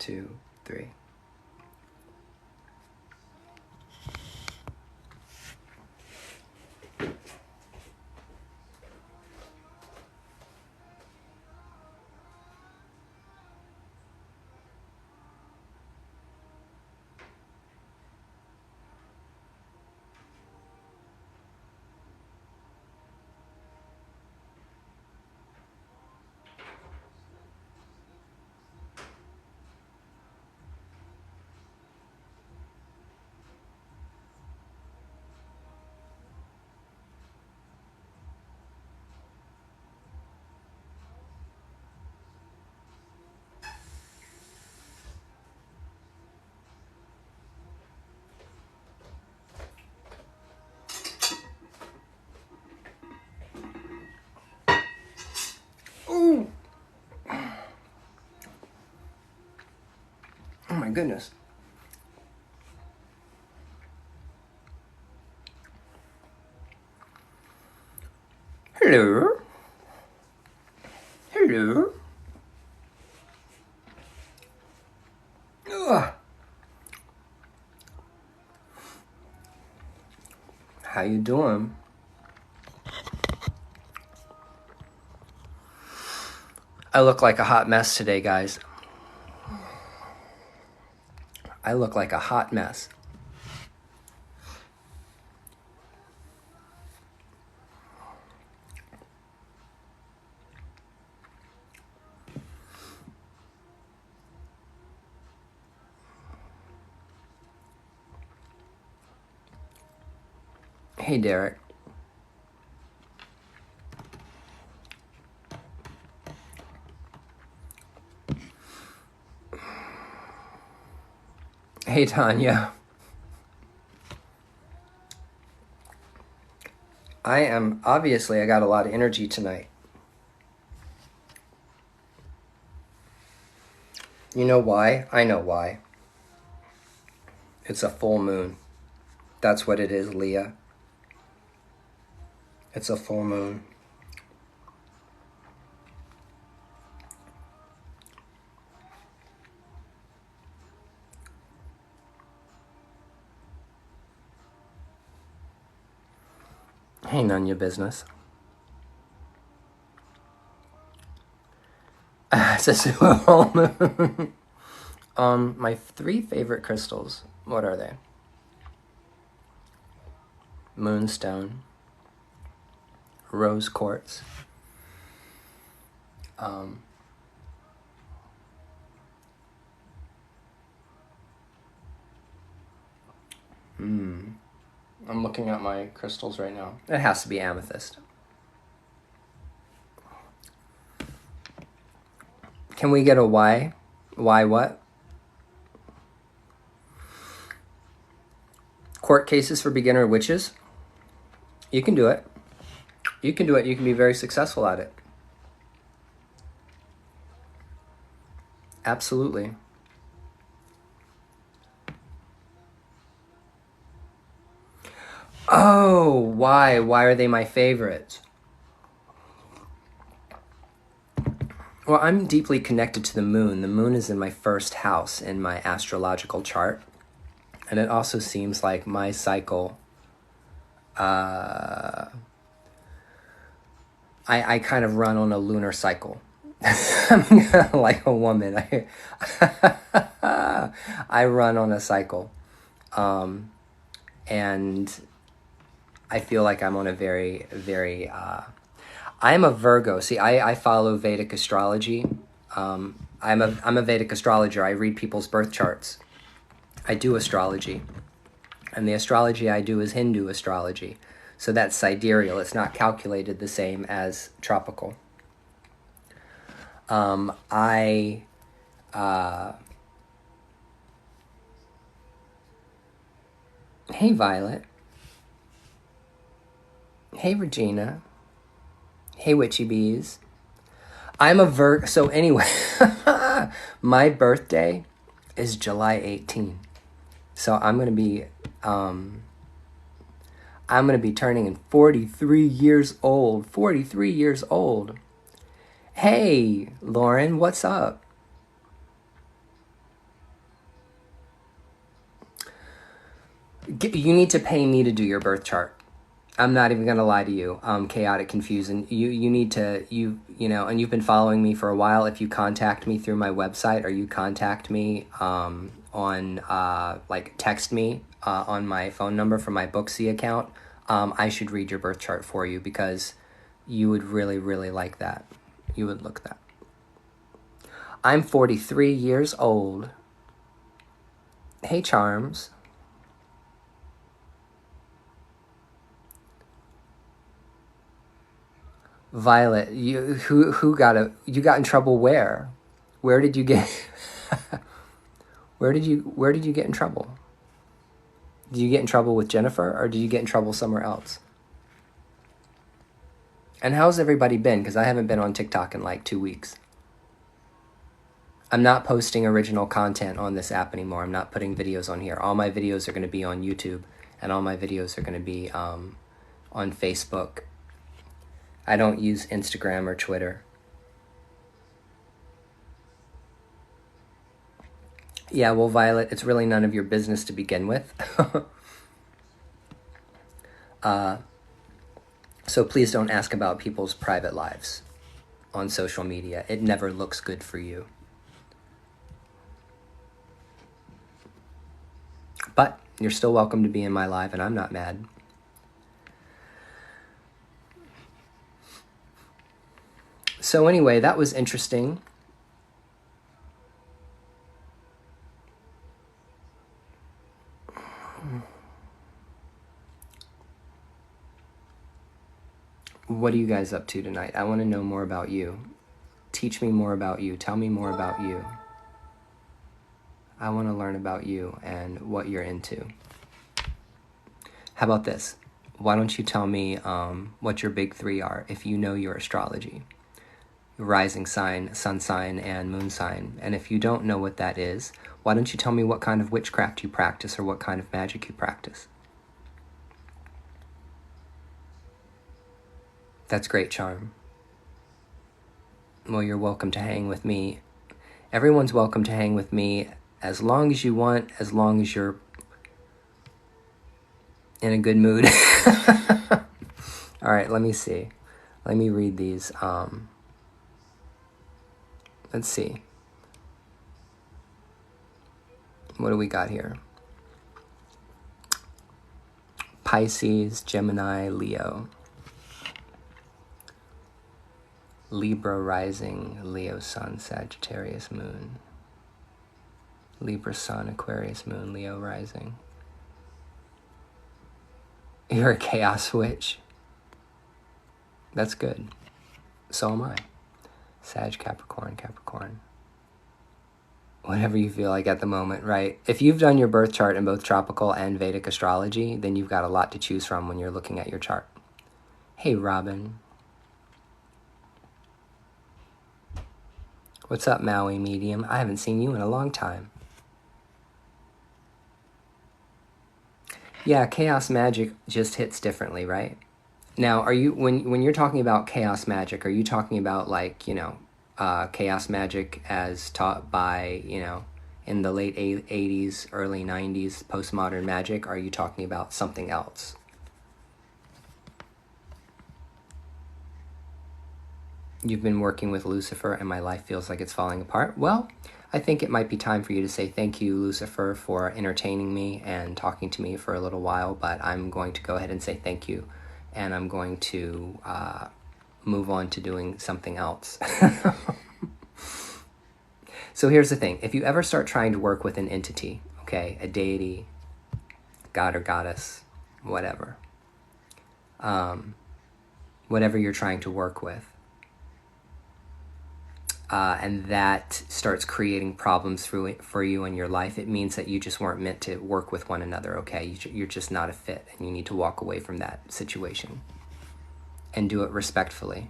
2, 3. Ooh. Oh my goodness. Hello. Hello. Ugh. How you doing? I look like a hot mess today, guys. I look like a hot mess. Hey, Derek. Hey, Tanya. I got a lot of energy tonight. You know why? I know why. It's a full moon. That's what it is, Leah. It's a full moon. Hey, none your business. It's a super full moon. My 3 favorite crystals. What are they? Moonstone, rose quartz, I'm looking at my crystals right now. It has to be amethyst. Can we get a why? Why what? Court cases for beginner witches? You can do it. You can do it. You can be very successful at it. Absolutely. Oh, why? Why are they my favorites? Well, I'm deeply connected to the moon. The moon is in my first house in my astrological chart. And it also seems like my cycle, I kind of run on a lunar cycle. I'm like a woman. I run on a cycle. And I feel like I'm on a very, very... I'm a Virgo. See, I follow Vedic astrology. I'm a Vedic astrologer. I read people's birth charts. I do astrology. And the astrology I do is Hindu astrology. So that's sidereal. It's not calculated the same as tropical. Hey, Violet. Hey, Regina. Hey, Witchy Bees. I'm a Virgo. So anyway, my birthday is July 18. So I'm going to be turning 43 years old. 43 years old. Hey, Lauren, what's up? You need to pay me to do your birth chart. I'm not even gonna lie to you. Chaotic confusion. You need to and you've been following me for a while. If you contact me through my website or you contact me on like text me on my phone number from my Booksy account, I should read your birth chart for you because you would really, really like that. You would look that. I'm 43 years old. Hey, Charms. Violet, you got in trouble where? Where did you get where did you get in trouble? Did you get in trouble with Jennifer or did you get in trouble somewhere else? And how's everybody been? Because I haven't been on TikTok in like 2 weeks. I'm not posting original content on this app anymore. I'm not putting videos on here. All my videos are going to be on YouTube, and all my videos are going to be on Facebook. I don't use Instagram or Twitter. Yeah, well, Violet, it's really none of your business to begin with. So please don't ask about people's private lives on social media. It never looks good for you. But you're still welcome to be in my live, and I'm not mad. So anyway, that was interesting. What are you guys up to tonight? I want to know more about you. Teach me more about you. Tell me more about you. I want to learn about you and what you're into. How about this? Why don't you tell me what your big three are if you know your astrology? Rising sign, sun sign, and moon sign. And if you don't know what that is, why don't you tell me what kind of witchcraft you practice or what kind of magic you practice? That's great, Charm. Well, you're welcome to hang with me. Everyone's welcome to hang with me as long as you want, as long as you're in a good mood. All right, let me see. Let me read these. Let's see. What do we got here? Pisces, Gemini, Leo. Libra rising, Leo sun, Sagittarius moon. Libra sun, Aquarius moon, Leo rising. You're a chaos witch. That's good. So am I. Sag, Capricorn, Capricorn. Whatever you feel like at the moment, right? If you've done your birth chart in both tropical and Vedic astrology, then you've got a lot to choose from when you're looking at your chart. Hey, Robin. What's up, Maui Medium? I haven't seen you in a long time. Yeah, chaos magic just hits differently, right? Now, are you when you're talking about chaos magic, are you talking about like, chaos magic as taught by, in the late 80s, early 90s, postmodern magic? Or are you talking about something else? You've been working with Lucifer and my life feels like it's falling apart. Well, I think it might be time for you to say thank you, Lucifer, for entertaining me and talking to me for a little while, but I'm going to go ahead and say thank you, and I'm going to move on to doing something else. So here's the thing. If you ever start trying to work with an entity, okay, a deity, god or goddess, whatever, whatever you're trying to work with, and that starts creating problems for you in your life, it means that you just weren't meant to work with one another, okay? You're just not a fit, and you need to walk away from that situation and do it respectfully.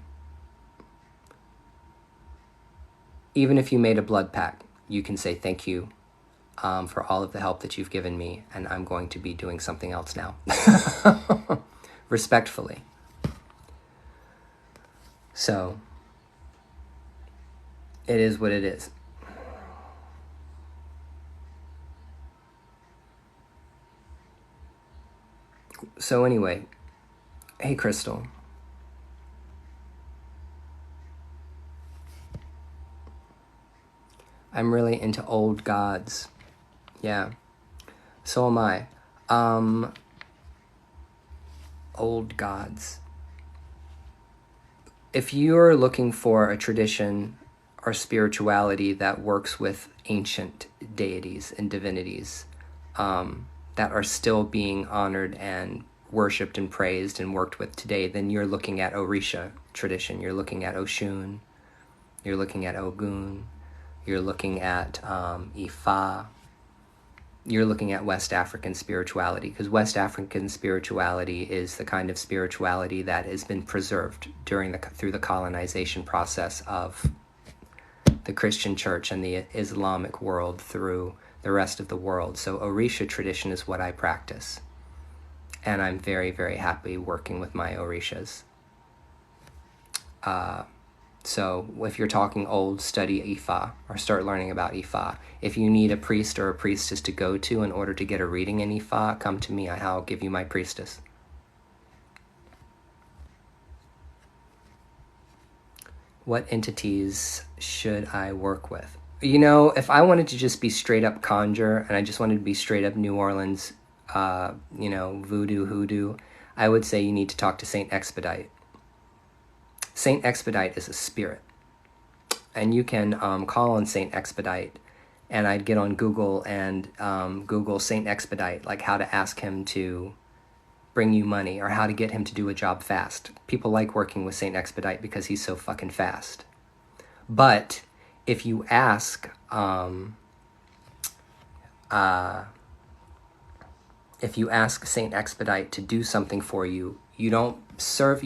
Even if you made a blood pact, you can say thank you for all of the help that you've given me, and I'm going to be doing something else now. Respectfully. So, it is what it is. So anyway, hey Crystal. I'm really into old gods. Yeah. So am I. Old gods. If you're looking for a tradition or spirituality that works with ancient deities and divinities that are still being honored and worshipped and praised and worked with today, then you're looking at Orisha tradition. You're looking at Oshun. You're looking at Ogun. You're looking at Ifa. You're looking at West African spirituality, because West African spirituality is the kind of spirituality that has been preserved through the colonization process of the Christian church and the Islamic world through the rest of the world. So Orisha tradition is what I practice. And I'm very, very happy working with my Orishas. So if you're talking old, study Ifa or start learning about Ifa. If you need a priest or a priestess to go to in order to get a reading in Ifa, come to me. I'll give you my priestess. What entities should I work with? You know, if I wanted to just be straight up conjure and I just wanted to be straight up New Orleans, voodoo, hoodoo, I would say you need to talk to Saint Expedite. Saint Expedite is a spirit. And you can call on Saint Expedite, and I'd get on Google and Google Saint Expedite, like how to ask him to bring you money or how to get him to do a job fast. People like working with Saint Expedite because he's so fucking fast. But if you ask Saint Expedite to do something for you, you don't serve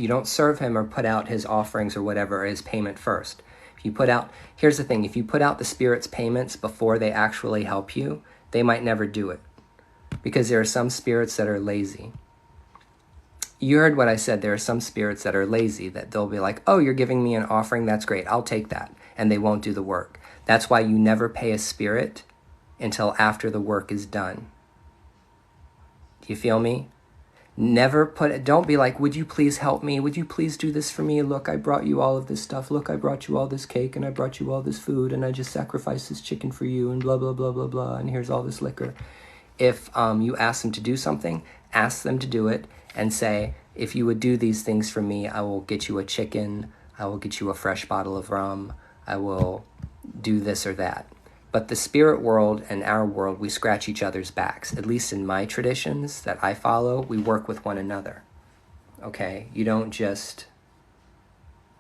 him or put out his offerings or whatever, or his payment first. Here's the thing, if you put out the spirit's payments before they actually help you, they might never do it. Because there are some spirits that are lazy. You heard what I said, there are some spirits that are lazy, that they'll be like, oh, you're giving me an offering, that's great, I'll take that. And they won't do the work. That's why you never pay a spirit until after the work is done. Do you feel me? Don't be like, would you please help me? Would you please do this for me? Look, I brought you all of this stuff. Look, I brought you all this cake, and I brought you all this food, and I just sacrificed this chicken for you, and blah, blah, blah, blah, blah, and here's all this liquor. If you ask them to do something, ask them to do it, and say, if you would do these things for me, I will get you a chicken, I will get you a fresh bottle of rum, I will do this or that. But the spirit world and our world, we scratch each other's backs. At least in my traditions that I follow, we work with one another. Okay? You don't just...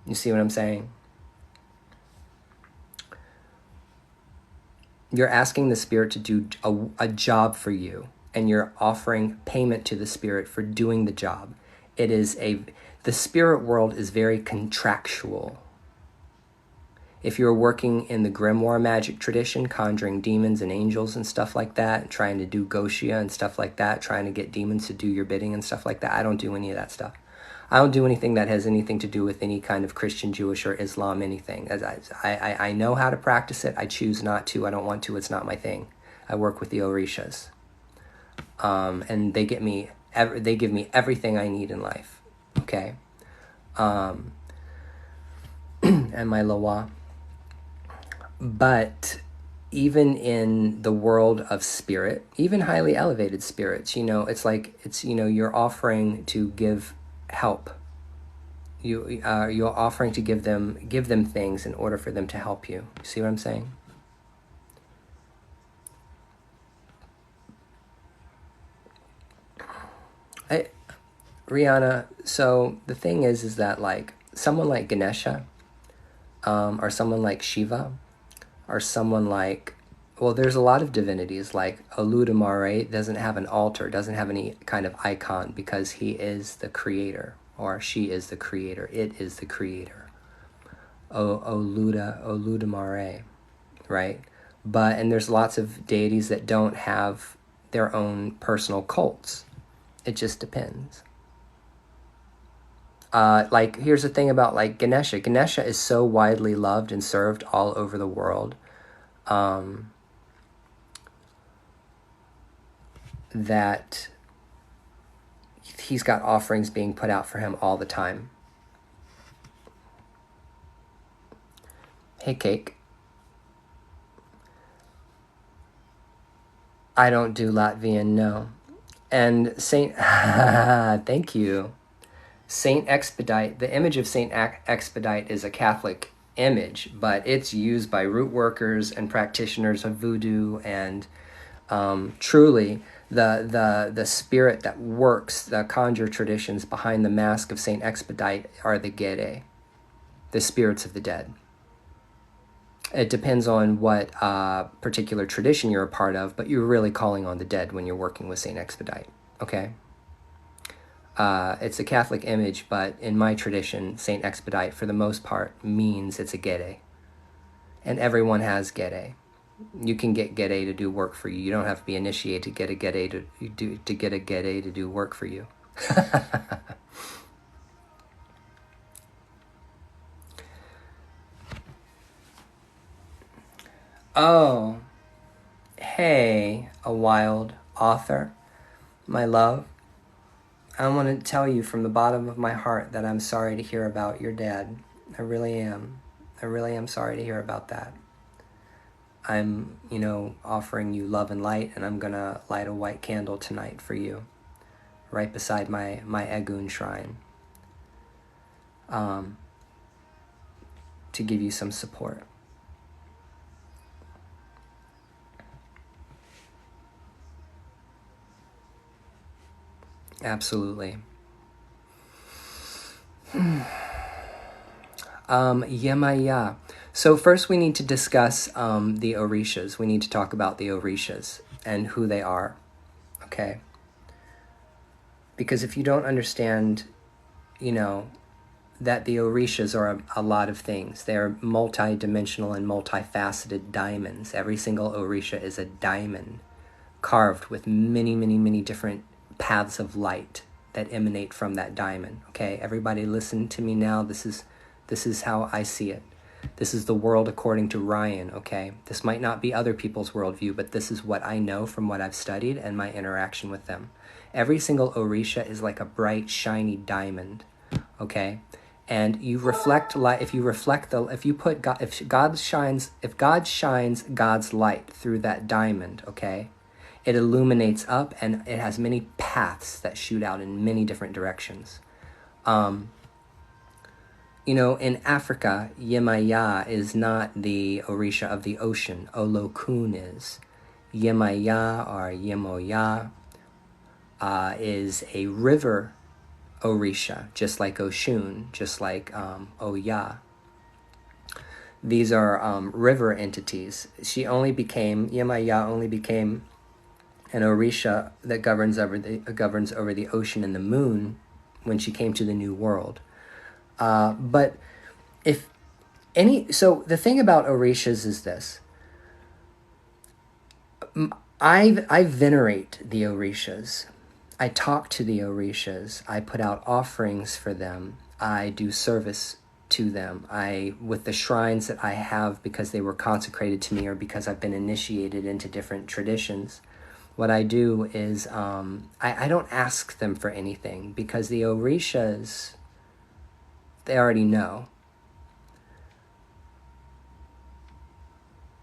You see what I'm saying? You're asking the spirit to do a job for you, and you're offering payment to the spirit for doing the job. The spirit world is very contractual. If you're working in the grimoire magic tradition, conjuring demons and angels and stuff like that, trying to do Goshia and stuff like that, trying to get demons to do your bidding and stuff like that, I don't do any of that stuff. I don't do anything that has anything to do with any kind of Christian, Jewish, or Islam anything. I know how to practice it. I choose not to. I don't want to. It's not my thing. I work with the Orishas. And they give me everything I need in life. Okay? And my Lawa. But even in the world of spirit, even highly elevated spirits, you're offering to give help. You're offering to give them things in order for them to help you. You see what I'm saying? Rihanna, so the thing is that like someone like Ganesha, or someone like Shiva, or someone like, well, there's a lot of divinities, like Oludumare doesn't have an altar, doesn't have any kind of icon, because he is the creator, or she is the creator, it is the creator. Oludumare, right? And there's lots of deities that don't have their own personal cults. It just depends. Here's the thing about like Ganesha. Ganesha is so widely loved and served all over the world that he's got offerings being put out for him all the time. Hey, Cake. I don't do Latvian, no. And Saint, thank you. Saint Expedite, the image of Saint Expedite is a Catholic image, but it's used by root workers and practitioners of voodoo, and truly the spirit that works, the conjure traditions behind the mask of Saint Expedite are the Gere, the spirits of the dead. It depends on what particular tradition you're a part of, but you're really calling on the dead when you're working with Saint Expedite, okay? It's a Catholic image, but in my tradition, Saint Expedite, for the most part, means it's a Gere. And everyone has Gere. You can get Gere to do work for you. You don't have to be initiated to get a Gere to do work for you. Oh, hey, a wild author, my love. I want to tell you from the bottom of my heart that I'm sorry to hear about your dad. I really am. I really am sorry to hear about that. I'm, offering you love and light, and I'm going to light a white candle tonight for you, right beside my Egun shrine, to give you some support. Absolutely. Yemaya. So first we need to discuss the Orishas. We need to talk about the Orishas and who they are, okay? Because if you don't understand, that the Orishas are a lot of things. They're multi-dimensional and multifaceted diamonds. Every single Orisha is a diamond carved with many, many, many different paths of light that emanate from that diamond, okay? Everybody listen to me now. This is how I see it. This is the world according to Ryan, okay? This might not be other people's worldview, but this is what I know from what I've studied and my interaction with them. Every single Orisha is like a bright, shiny diamond, okay? And you reflect light. If God shines God's light through that diamond, okay? It illuminates up, and it has many paths that shoot out in many different directions. In Africa, Yemaya is not the Orisha of the ocean. Olokun is. Yemaya or Yemoya is a river Orisha, just like Oshun, just like Oya. These are river entities. Yemaya only became an Orisha that governs over the ocean and the moon when she came to the New World. But so the thing about Orishas is this. I venerate the Orishas. I talk to the Orishas. I put out offerings for them. I do service to them. With the shrines that I have, because they were consecrated to me or because I've been initiated into different traditions, what I do is I don't ask them for anything, because the Orishas, they already know.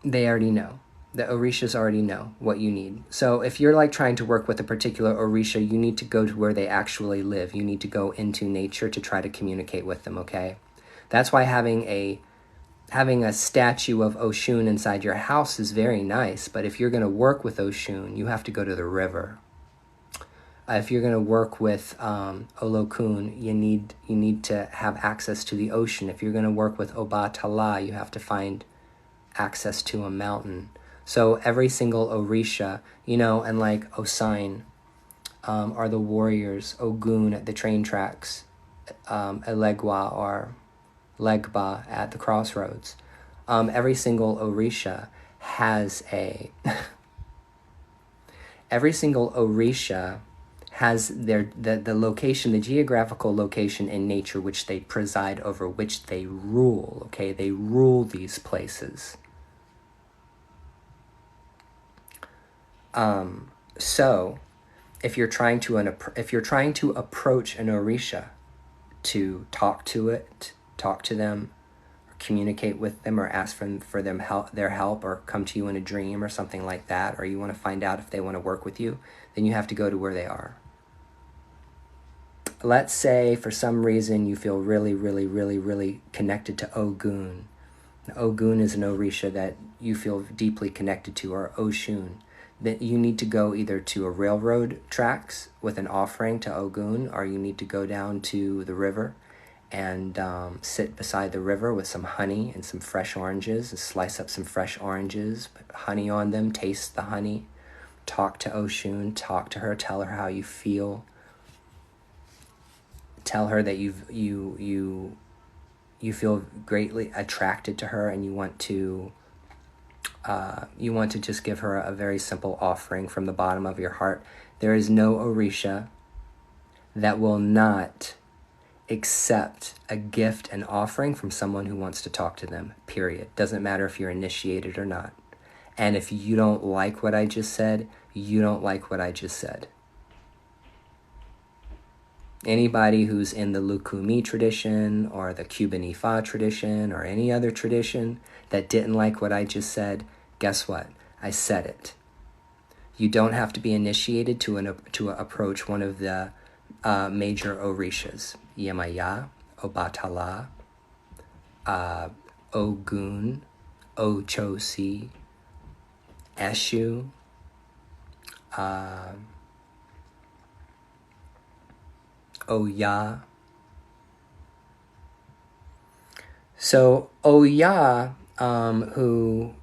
They already know. The Orishas already know what you need. So if you're like trying to work with a particular Orisha, you need to go to where they actually live. You need to go into nature to try to communicate with them, okay? That's why having a statue of Oshun inside your house is very nice, but if you're going to work with Oshun, you have to go to the river. If you're going to work with Olokun, you need to have access to the ocean. If you're going to work with Obatala, you have to find access to a mountain. So every single Orisha, and like Osain are the warriors, Ogun at the train tracks, Elegwa or Legba at the crossroads. Every single Orisha has every single Orisha has the location, the geographical location in nature which they preside over, which they rule, okay? They rule these places. So if you're trying to approach an Orisha to talk to them, or communicate with them, or ask for their help, or come to you in a dream or something like that, or you want to find out if they want to work with you, then you have to go to where they are. Let's say for some reason you feel really, really, really, really connected to Ogun. Ogun is an Orisha that you feel deeply connected to, or Oshun. That you need to go either to a railroad tracks with an offering to Ogun, or you need to go down to the river and sit beside the river with some honey and some fresh oranges, and slice up some fresh oranges, put honey on them, taste the honey, talk to Oshun, talk to her, tell her how you feel. Tell her that you feel greatly attracted to her, and you want to just give her a very simple offering from the bottom of your heart. There is no Orisha that will not accept a gift and offering from someone who wants to talk to them, period. Doesn't matter if you're initiated or not. And if you don't like what I just said, you don't like what I just said. Anybody who's in the Lukumi tradition or the Cuban Ifa tradition or any other tradition that didn't like what I just said, guess what? I said it. You don't have to be initiated to approach one of the major Orishas. Yemaya, Obatala, Ogun, Ochosi, Eshu, Oya. So Oya, who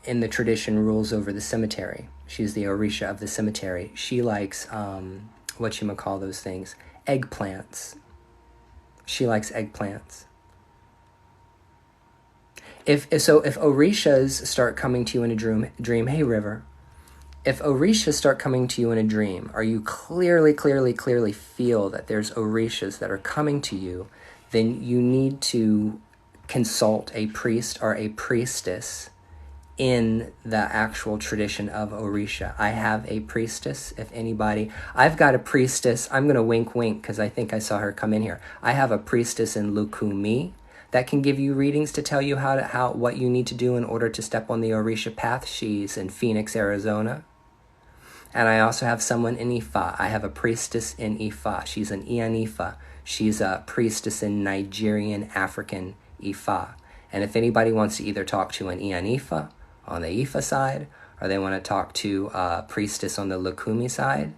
in the tradition rules over the cemetery, she's the Orisha of the cemetery. She likes, call those things? Eggplants. She likes eggplants. If Orishas start coming to you in a dream, hey River, if Orishas start coming to you in a dream, or you clearly feel that there's Orishas that are coming to you, then you need to consult a priest or a priestess in the actual tradition of Orisha. I have a priestess, if anybody. I've got a priestess. I'm going to wink because I think I saw her come in here. I have a priestess in Lukumi that can give you readings to tell you what you need to do in order to step on the Orisha path. She's in Phoenix, Arizona. And I also have someone in Ifa. I have a priestess in Ifa. She's an Ian Ifa. She's a priestess in Nigerian African Ifa. And if anybody wants to either talk to an Ian Ifa on the Ifa side, or they want to talk to a priestess on the Lukumi side,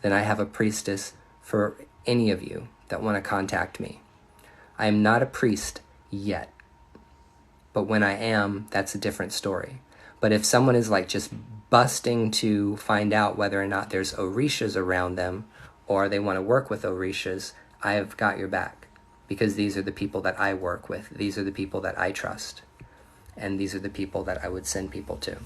then I have a priestess for any of you that want to contact me. I am not a priest yet, but when I am, that's a different story. But if someone is like just busting to find out whether or not there's Orishas around them, or they want to work with Orishas, I have got your back, because these are the people that I work with. These are the people that I trust. And these are the people that I would send people to.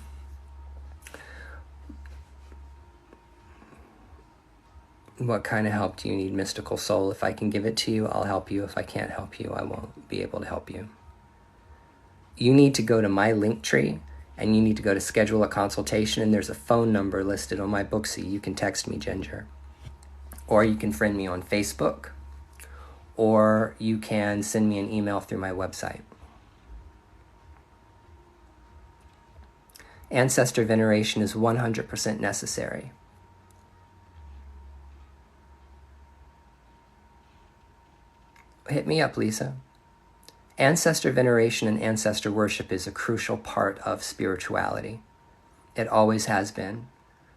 What kind of help do you need, mystical soul? If I can give it to you, I'll help you. If I can't help you, I won't be able to help you. You need to go to my link tree, and you need to go to schedule a consultation, and there's a phone number listed on my Booksy. You can text me, Ginger. Or you can friend me on Facebook, or you can send me an email through my website. Ancestor veneration is 100% necessary. Hit me up, Lisa. Ancestor veneration and ancestor worship is a crucial part of spirituality. It always has been,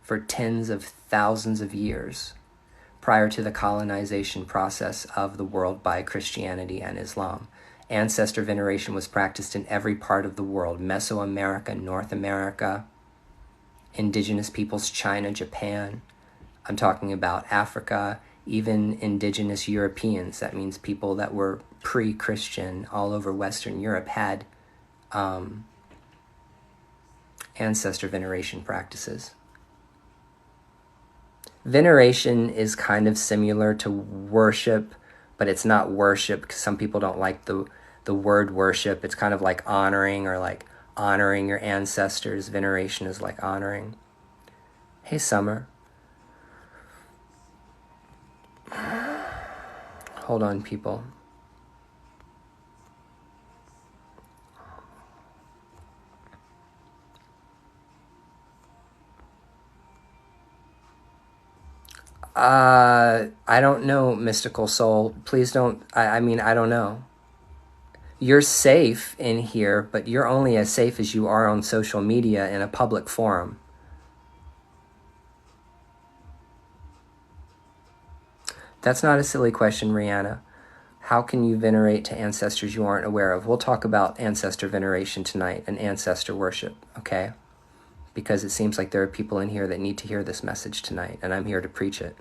for tens of thousands of years, prior to the colonization process of the world by Christianity and Islam. Ancestor veneration was practiced in every part of the world: Mesoamerica, North America, indigenous peoples, China, Japan. I'm talking about Africa, even indigenous Europeans. That means people that were pre-Christian all over Western Europe had ancestor veneration practices. Veneration is kind of similar to worship, but it's not worship, because some people don't like the word worship. It's kind of like honoring, or like honoring your ancestors. Veneration is like honoring. Hey, Summer. Hold on, people. I don't know, mystical soul. Please don't. I mean, I don't know. You're safe in here, but you're only as safe as you are on social media in a public forum. That's not a silly question, Rihanna. How can you venerate to ancestors you aren't aware of? We'll talk about ancestor veneration tonight and ancestor worship, okay? Because it seems like there are people in here that need to hear this message tonight, and I'm here to preach it.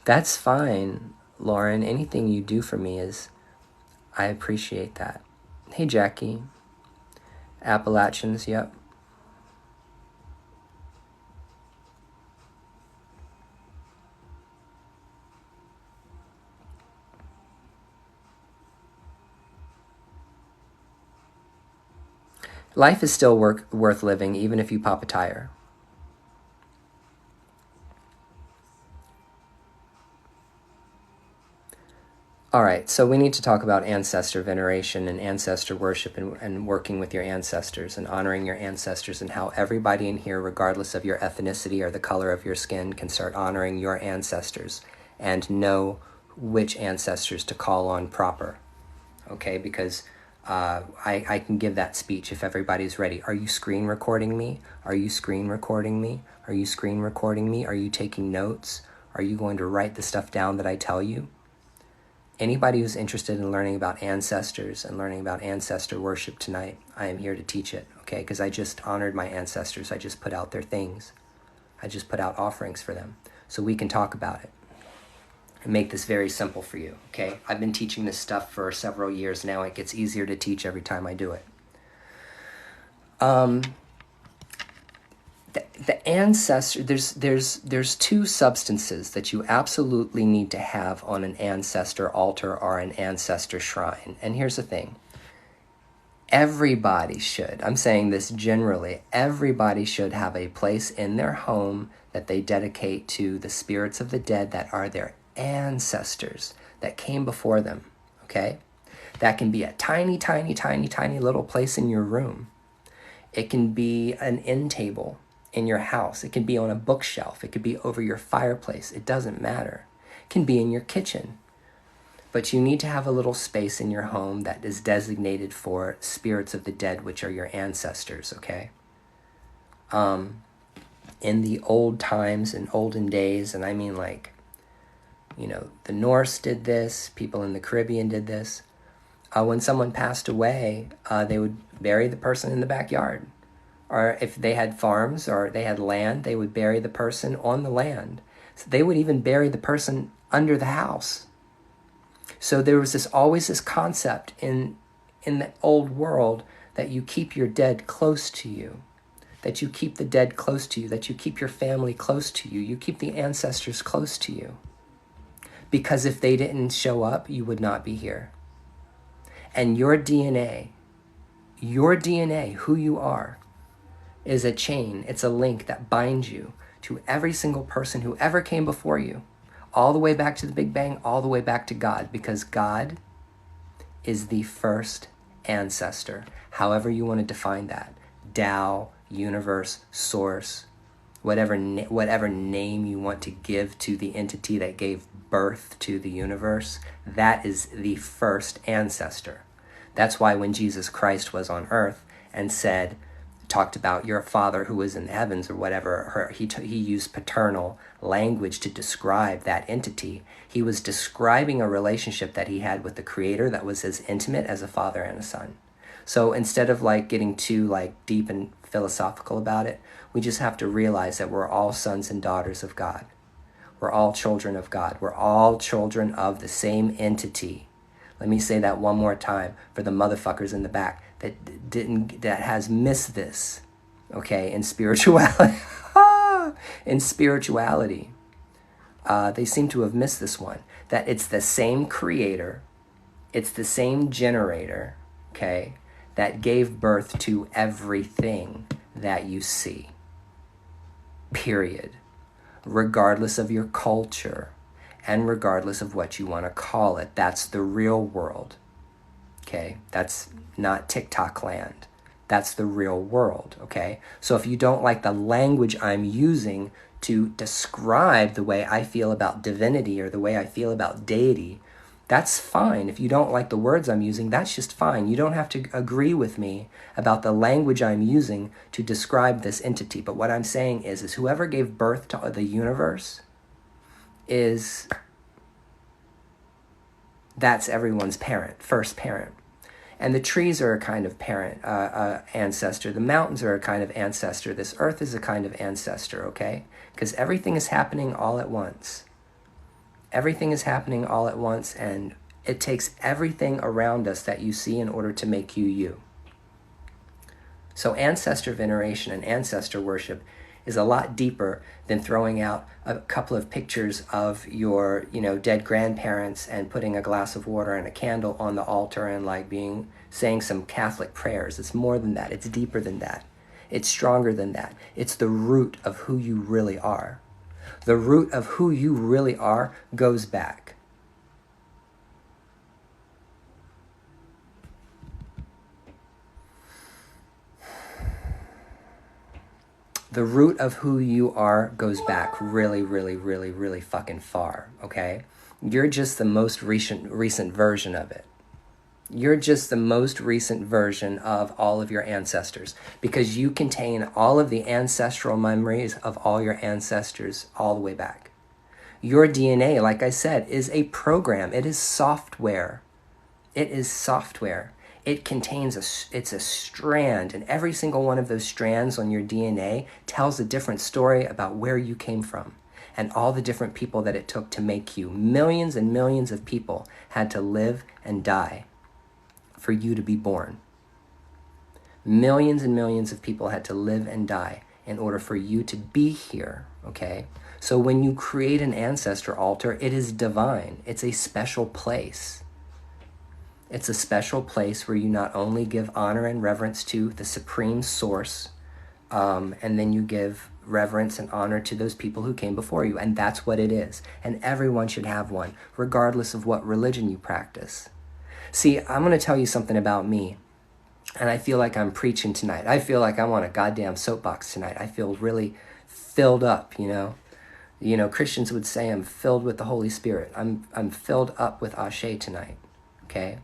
That's fine, Lauren. Anything you do for me I appreciate that. Hey, Jackie. Appalachians, yep. Life is still worth living, even if you pop a tire. All right, so we need to talk about ancestor veneration and ancestor worship and working with your ancestors and honoring your ancestors, and how everybody in here, regardless of your ethnicity or the color of your skin, can start honoring your ancestors and know which ancestors to call on proper, okay? Because I can give that speech if everybody's ready. Are you screen recording me? Are you screen recording me? Are you screen recording me? Are you taking notes? Are you going to write the stuff down that I tell you? Anybody who's interested in learning about ancestors and learning about ancestor worship tonight, I am here to teach it, okay? Because I just honored my ancestors. I just put out their things. I just put out offerings for them. So we can talk about it and make this very simple for you, okay? I've been teaching this stuff for several years now. It gets easier to teach every time I do it. The ancestor, there's two substances that you absolutely need to have on an ancestor altar or an ancestor shrine. And here's the thing. Everybody should, I'm saying this generally, everybody should have a place in their home that they dedicate to the spirits of the dead that are their ancestors that came before them, okay? That can be a tiny, tiny, tiny, tiny little place in your room. It can be an end table in your house. It can be on a bookshelf. It could be over your fireplace. It doesn't matter. It can be in your kitchen. But you need to have a little space in your home that is designated for spirits of the dead, which are your ancestors, okay? In the old times and olden days, and I mean like, you know, the Norse did this, people in the Caribbean did this. When someone passed away, they would bury the person in the backyard. Or if they had farms or they had land, they would bury the person on the land. So they would even bury the person under the house. So there was always this concept in the old world that you keep your dead close to you, that you keep the dead close to you, that you keep your family close to you, you keep the ancestors close to you. Because if they didn't show up, you would not be here. And your DNA, who you are, is a chain, it's a link that binds you to every single person who ever came before you, all the way back to the Big Bang, all the way back to God, because God is the first ancestor, however you want to define that. Tao, universe, source, whatever name you want to give to the entity that gave birth to the universe, that is the first ancestor. That's why when Jesus Christ was on earth and talked about your father who was in the heavens or whatever, he used paternal language to describe that entity. He was describing a relationship that he had with the Creator that was as intimate as a father and a son. So instead of like getting too like deep and philosophical about it, we just have to realize that we're all sons and daughters of God. We're all children of God. We're all children of the same entity. Let me say that one more time for the motherfuckers in the back that has missed this, okay, in spirituality. In spirituality, they seem to have missed this one, that it's the same creator, it's the same generator, okay, that gave birth to everything that you see, period. Regardless of your culture, and regardless of what you want to call it. That's the real world. Okay? That's not TikTok land. That's the real world. Okay? So if you don't like the language I'm using to describe the way I feel about divinity or the way I feel about deity, that's fine. If you don't like the words I'm using, that's just fine. You don't have to agree with me about the language I'm using to describe this entity. But what I'm saying is whoever gave birth to the universe that's everyone's parent, first parent. And the trees are a kind of parent, ancestor. The mountains are a kind of ancestor. This earth is a kind of ancestor, okay? Because everything is happening all at once. Everything is happening all at once, and it takes everything around us that you see in order to make you you. So ancestor veneration and ancestor worship is a lot deeper than throwing out a couple of pictures of your, dead grandparents and putting a glass of water and a candle on the altar and saying some Catholic prayers. It's more than that. It's deeper than that. It's stronger than that. It's the root of who you really are. The root of who you really are goes back. The root of who you are goes back really, really, really, really fucking far, okay? You're just the most recent version of it. You're just the most recent version of all of your ancestors, because you contain all of the ancestral memories of all your ancestors all the way back. Your DNA, like I said, is a program. It is software. It is software. It contains it's a strand, and every single one of those strands on your DNA tells a different story about where you came from and all the different people that it took to make you. Millions and millions of people had to live and die for you to be born. Millions and millions of people had to live and die in order for you to be here, okay? So when you create an ancestor altar, it is divine. It's a special place. It's a special place where you not only give honor and reverence to the supreme source, and then you give reverence and honor to those people who came before you. And that's what it is. And everyone should have one, regardless of what religion you practice. See, I'm going to tell you something about me. And I feel like I'm preaching tonight. I feel like I'm on a goddamn soapbox tonight. I feel really filled up, Christians would say I'm filled with the Holy Spirit. I'm filled up with Ashe tonight, okay?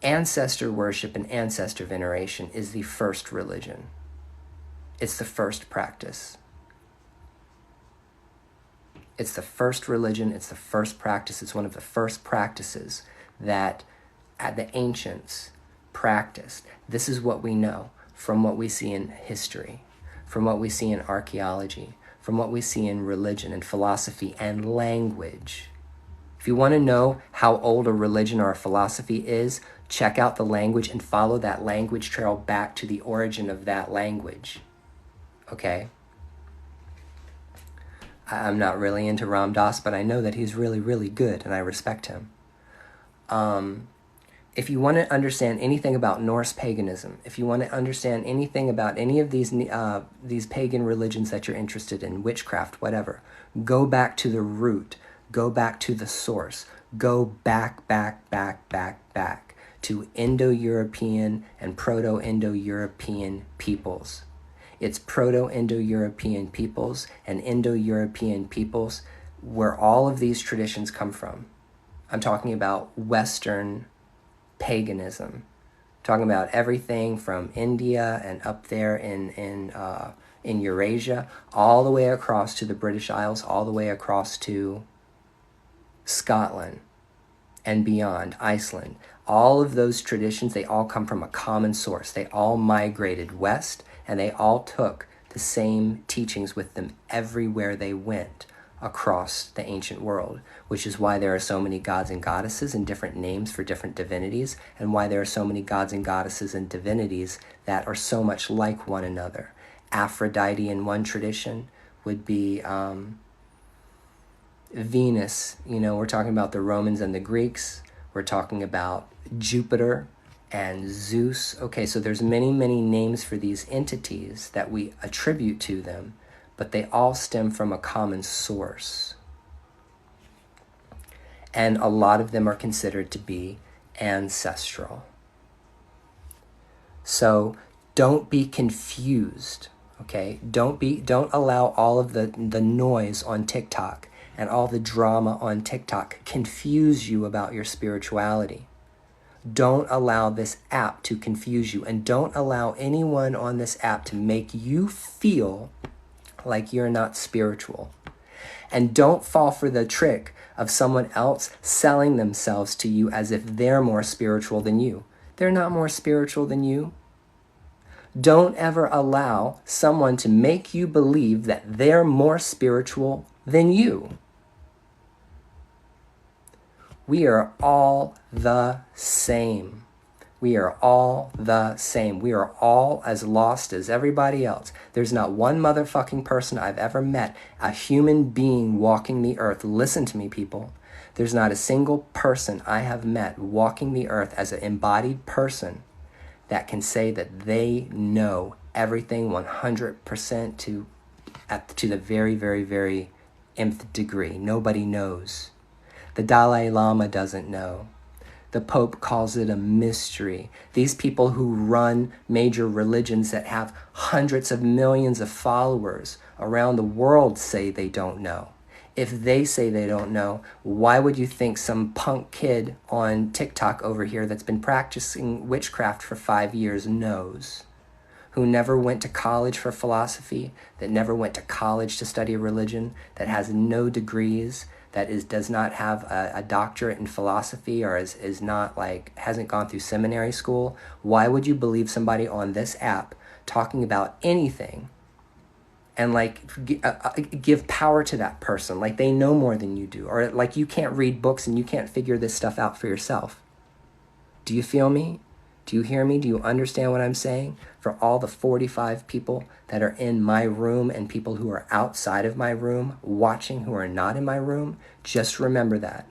Ancestor worship and ancestor veneration is the first religion. It's the first practice. It's the first religion. It's the first practice. It's one of the first practices that the ancients practiced. This is what we know from what we see in history, from what we see in archaeology, from what we see in religion and philosophy and language. If you want to know how old a religion or a philosophy is, check out the language and follow that language trail back to the origin of that language. Okay? I'm not really into Ram Dass, but I know that he's really, really good, and I respect him. If you want to understand anything about Norse paganism, if you want to understand anything about any of these pagan religions that you're interested in, witchcraft, whatever, go back to the root. Go back to the source. Go back to Indo-European and Proto-Indo-European peoples. It's Proto-Indo-European peoples and Indo-European peoples where all of these traditions come from. I'm talking about Western paganism. I'm talking about everything from India and up there in Eurasia, all the way across to the British Isles, all the way across to Scotland and beyond, Iceland. All of those traditions, they all come from a common source. They all migrated west, and they all took the same teachings with them everywhere they went across the ancient world, which is why there are so many gods and goddesses and different names for different divinities, and why there are so many gods and goddesses and divinities that are so much like one another. Aphrodite in one tradition would be Venus. We're talking about the Romans and the Greeks. We're talking about Jupiter and Zeus. Okay, so there's many, many names for these entities that we attribute to them, but they all stem from a common source. and a lot of them are considered to be ancestral. So don't be confused, okay? Don't allow all of the noise on TikTok and all the drama on TikTok confuse you about your spirituality. Don't allow this app to confuse you, and don't allow anyone on this app to make you feel like you're not spiritual. And don't fall for the trick of someone else selling themselves to you as if they're more spiritual than you. They're not more spiritual than you. Don't ever allow someone to make you believe that they're more spiritual than you. We are all the same. We are all the same. We are all as lost as everybody else. There's not one motherfucking person I've ever met, a human being walking the earth. Listen to me, people. There's not a single person I have met walking the earth as an embodied person that can say that they know everything 100% to the very, very, very nth degree. Nobody knows. The Dalai Lama doesn't know. The Pope calls it a mystery. These people who run major religions that have hundreds of millions of followers around the world say they don't know. If they say they don't know, why would you think some punk kid on TikTok over here that's been practicing witchcraft for 5 years knows? Who never went to college for philosophy, that never went to college to study religion, that has no degrees, that does not have a doctorate in philosophy, or is not like, hasn't gone through seminary school. Why would you believe somebody on this app talking about anything and like give power to that person like they know more than you do, or like you can't read books and you can't figure this stuff out for yourself? Do you feel me? Do you hear me? Do you understand what I'm saying? For all the 45 people that are in my room and people who are outside of my room watching who are not in my room, just remember that.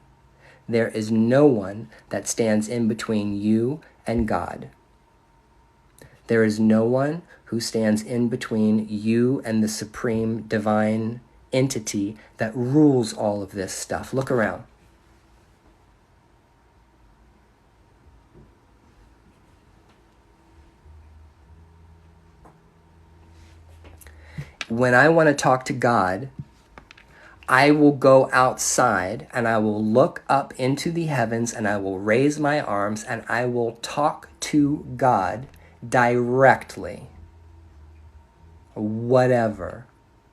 There is no one that stands in between you and God. There is no one who stands in between you and the supreme divine entity that rules all of this stuff. Look around. When I want to talk to God, I will go outside and I will look up into the heavens and I will raise my arms and I will talk to God directly. Whatever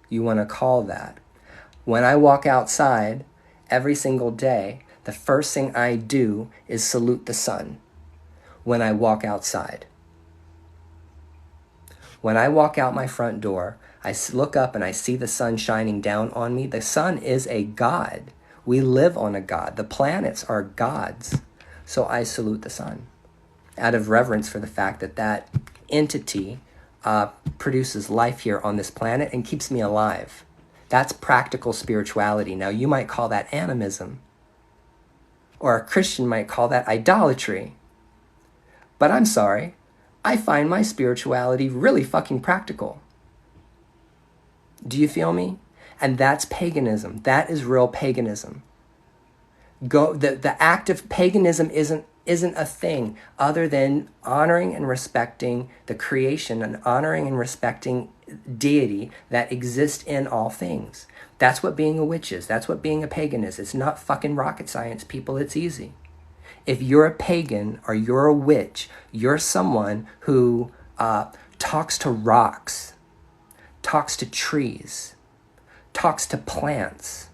you want to call that. When I walk outside every single day, the first thing I do is salute the sun when I walk outside. When I walk out my front door, I look up and I see the sun shining down on me. The sun is a god. We live on a god. The planets are gods. So I salute the sun out of reverence for the fact that that entity produces life here on this planet and keeps me alive. That's practical spirituality. Now, you might call that animism, or a Christian might call that idolatry. But I'm sorry, I find my spirituality really fucking practical. Do you feel me? And that's paganism. That is real paganism. The act of paganism isn't a thing other than honoring and respecting the creation and honoring and respecting deity that exists in all things. That's what being a witch is. That's what being a pagan is. It's not fucking rocket science, people. It's easy. If you're a pagan or you're a witch, you're someone who talks to rocks, talks to trees, talks to plants,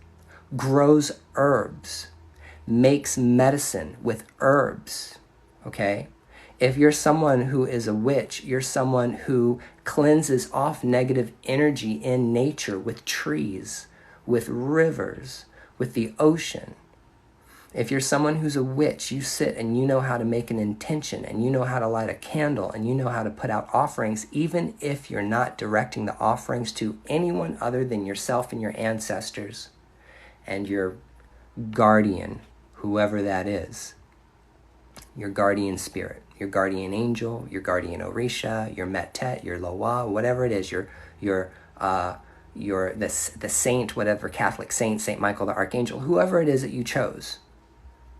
grows herbs, makes medicine with herbs, okay? If you're someone who is a witch, you're someone who cleanses off negative energy in nature with trees, with rivers, with the ocean. If you're someone who's a witch, you sit and you know how to make an intention and you know how to light a candle and you know how to put out offerings, even if you're not directing the offerings to anyone other than yourself and your ancestors and your guardian, whoever that is, your guardian spirit, your guardian angel, your guardian Orisha, your Metet, your Loa, whatever it is, the saint, whatever Catholic saint, Saint Michael the Archangel, whoever it is that you chose.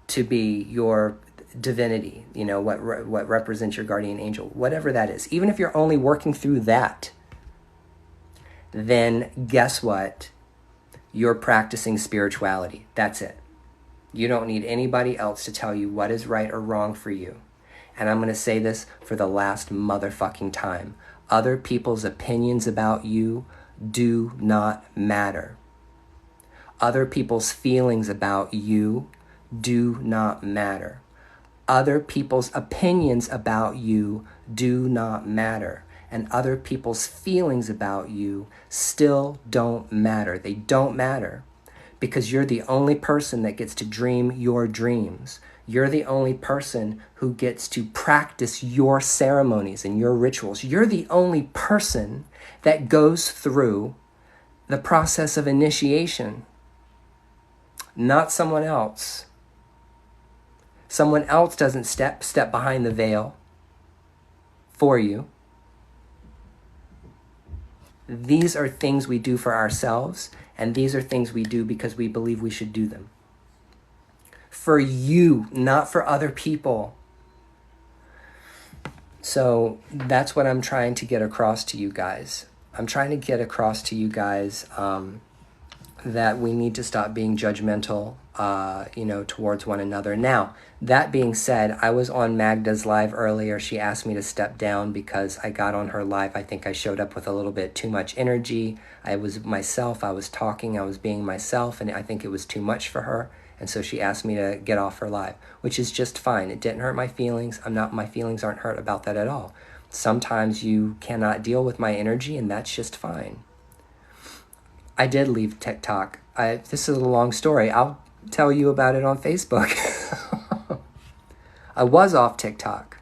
to be your divinity, what represents your guardian angel, whatever that is, even if you're only working through that, then guess what? You're practicing spirituality. That's it. You don't need anybody else to tell you what is right or wrong for you. And I'm going to say this for the last motherfucking time. Other people's opinions about you do not matter. Other people's feelings about you do not matter. Other people's opinions about you do not matter. And other people's feelings about you still don't matter. They don't matter because you're the only person that gets to dream your dreams. You're the only person who gets to practice your ceremonies and your rituals. You're the only person that goes through the process of initiation, not someone else. Someone else doesn't step behind the veil for you. These are things we do for ourselves, and these are things we do because we believe we should do them. For you, not for other people. So that's what I'm trying to get across to you guys. I'm trying to get across to you guys that we need to stop being judgmental, towards one another. Now, that being said, I was on Magda's live earlier. She asked me to step down because I got on her live. I think I showed up with a little bit too much energy. I was myself. I was talking. I was being myself, and I think it was too much for her. And so she asked me to get off her live, which is just fine. It didn't hurt my feelings. My feelings aren't hurt about that at all. Sometimes you cannot deal with my energy, and that's just fine. I did leave TikTok. This is a long story. I'll tell you about it on Facebook. I was off TikTok.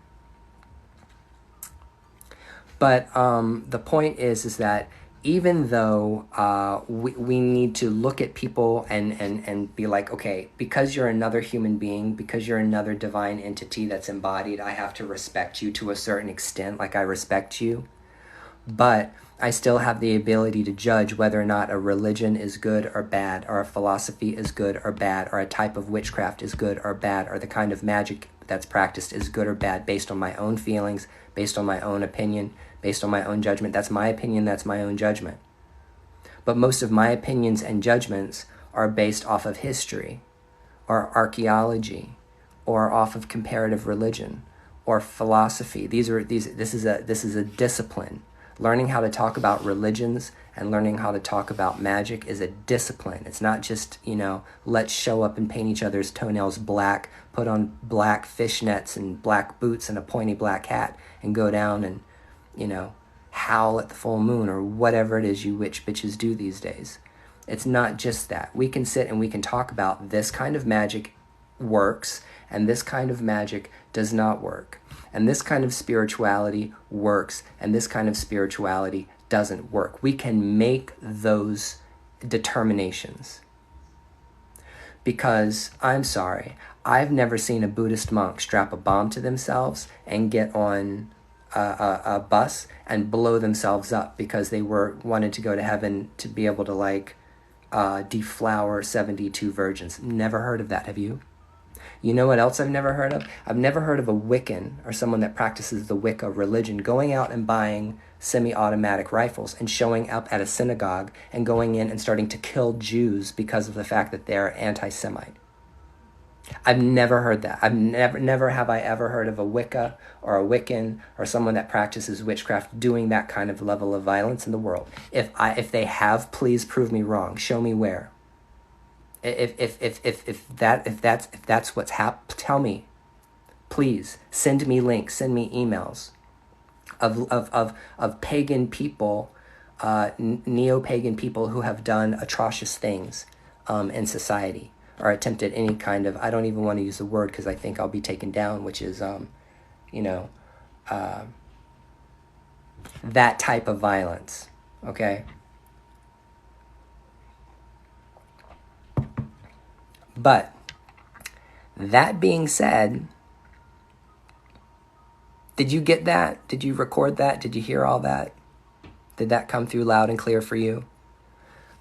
But the point is that even though we need to look at people and be like, okay, because you're another human being, because you're another divine entity that's embodied, I have to respect you to a certain extent, like I respect you. But I still have the ability to judge whether or not a religion is good or bad, or a philosophy is good or bad, or a type of witchcraft is good or bad, or the kind of magic that's practiced is good or bad based on my own feelings, based on my own opinion, based on my own judgment. That's my opinion, that's my own judgment. But most of my opinions and judgments are based off of history, or archaeology, or off of comparative religion, or philosophy. This is a discipline. Learning how to talk about religions and learning how to talk about magic is a discipline. It's not just, let's show up and paint each other's toenails black, put on black fishnets and black boots and a pointy black hat and go down and, howl at the full moon or whatever it is you witch bitches do these days. It's not just that. We can sit and we can talk about this kind of magic works and this kind of magic does not work. And this kind of spirituality works, and this kind of spirituality doesn't work. We can make those determinations. Because, I'm sorry, I've never seen a Buddhist monk strap a bomb to themselves and get on a bus and blow themselves up because they wanted to go to heaven to be able to deflower 72 virgins. Never heard of that, have you? You know what else I've never heard of? I've never heard of a Wiccan or someone that practices the Wicca religion going out and buying semi-automatic rifles and showing up at a synagogue and going in and starting to kill Jews because of the fact that they're anti-Semite. I've never heard that. I've never have I ever heard of a Wicca or a Wiccan or someone that practices witchcraft doing that kind of level of violence in the world. If they have, please prove me wrong. Show me where. If that's what's happened, tell me. Please send me links, send me emails of pagan people, neo-pagan people who have done atrocious things in society or attempted any kind of, I don't even want to use the word because I think I'll be taken down, which is that type of violence. Okay. But that being said, did you get that? Did you record that? Did you hear all that? Did that come through loud and clear for you?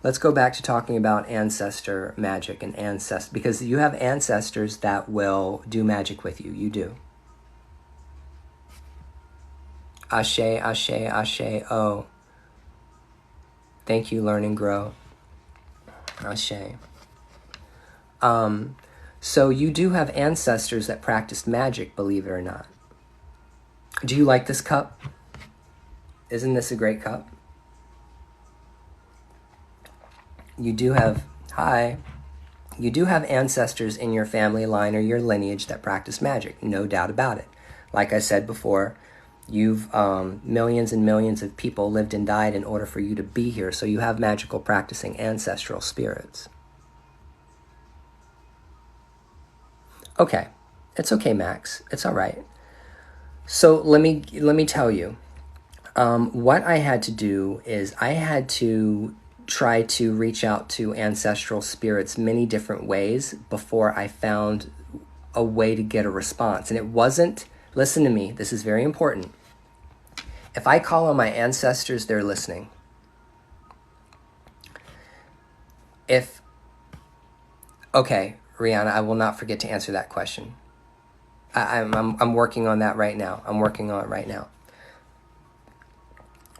let's go back to talking about ancestor magic and ancestor, because you have ancestors that will do magic with you. You do. Ashe, ashe, ashe, oh. Thank you, learn and grow. Ashe. So you do have ancestors that practiced magic, believe it or not. Do you like this cup? Isn't this a great cup? You do have, hi, you do have ancestors in your family line or your lineage that practice magic, no doubt about it. Like I said before, you've, millions and millions of people lived and died in order for you to be here, so you have magical practicing ancestral spirits. Okay, it's okay, Max. It's all right. So let me tell you, what I had to do is I had to try to reach out to ancestral spirits many different ways before I found a way to get a response. And it wasn't, listen to me, this is very important. If I call on my ancestors, they're listening. Okay, Rihanna, I will not forget to answer that question. I'm working on that right now. I'm working on it right now.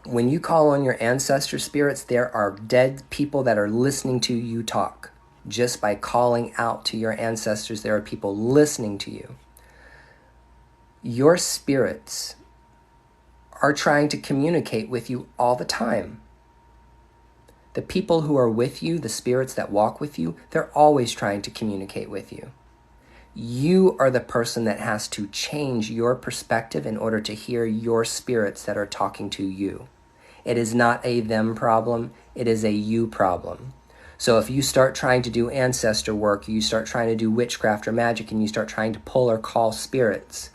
When you call on your ancestor spirits, there are dead people that are listening to you talk. Just by calling out to your ancestors, there are people listening to you. Your spirits are trying to communicate with you all the time. The people who are with you, the spirits that walk with you, they're always trying to communicate with you. You are the person that has to change your perspective in order to hear your spirits that are talking to you. It is not a them problem, it is a you problem. So if you start trying to do ancestor work, you start trying to do witchcraft or magic, and you start trying to pull or call spirits,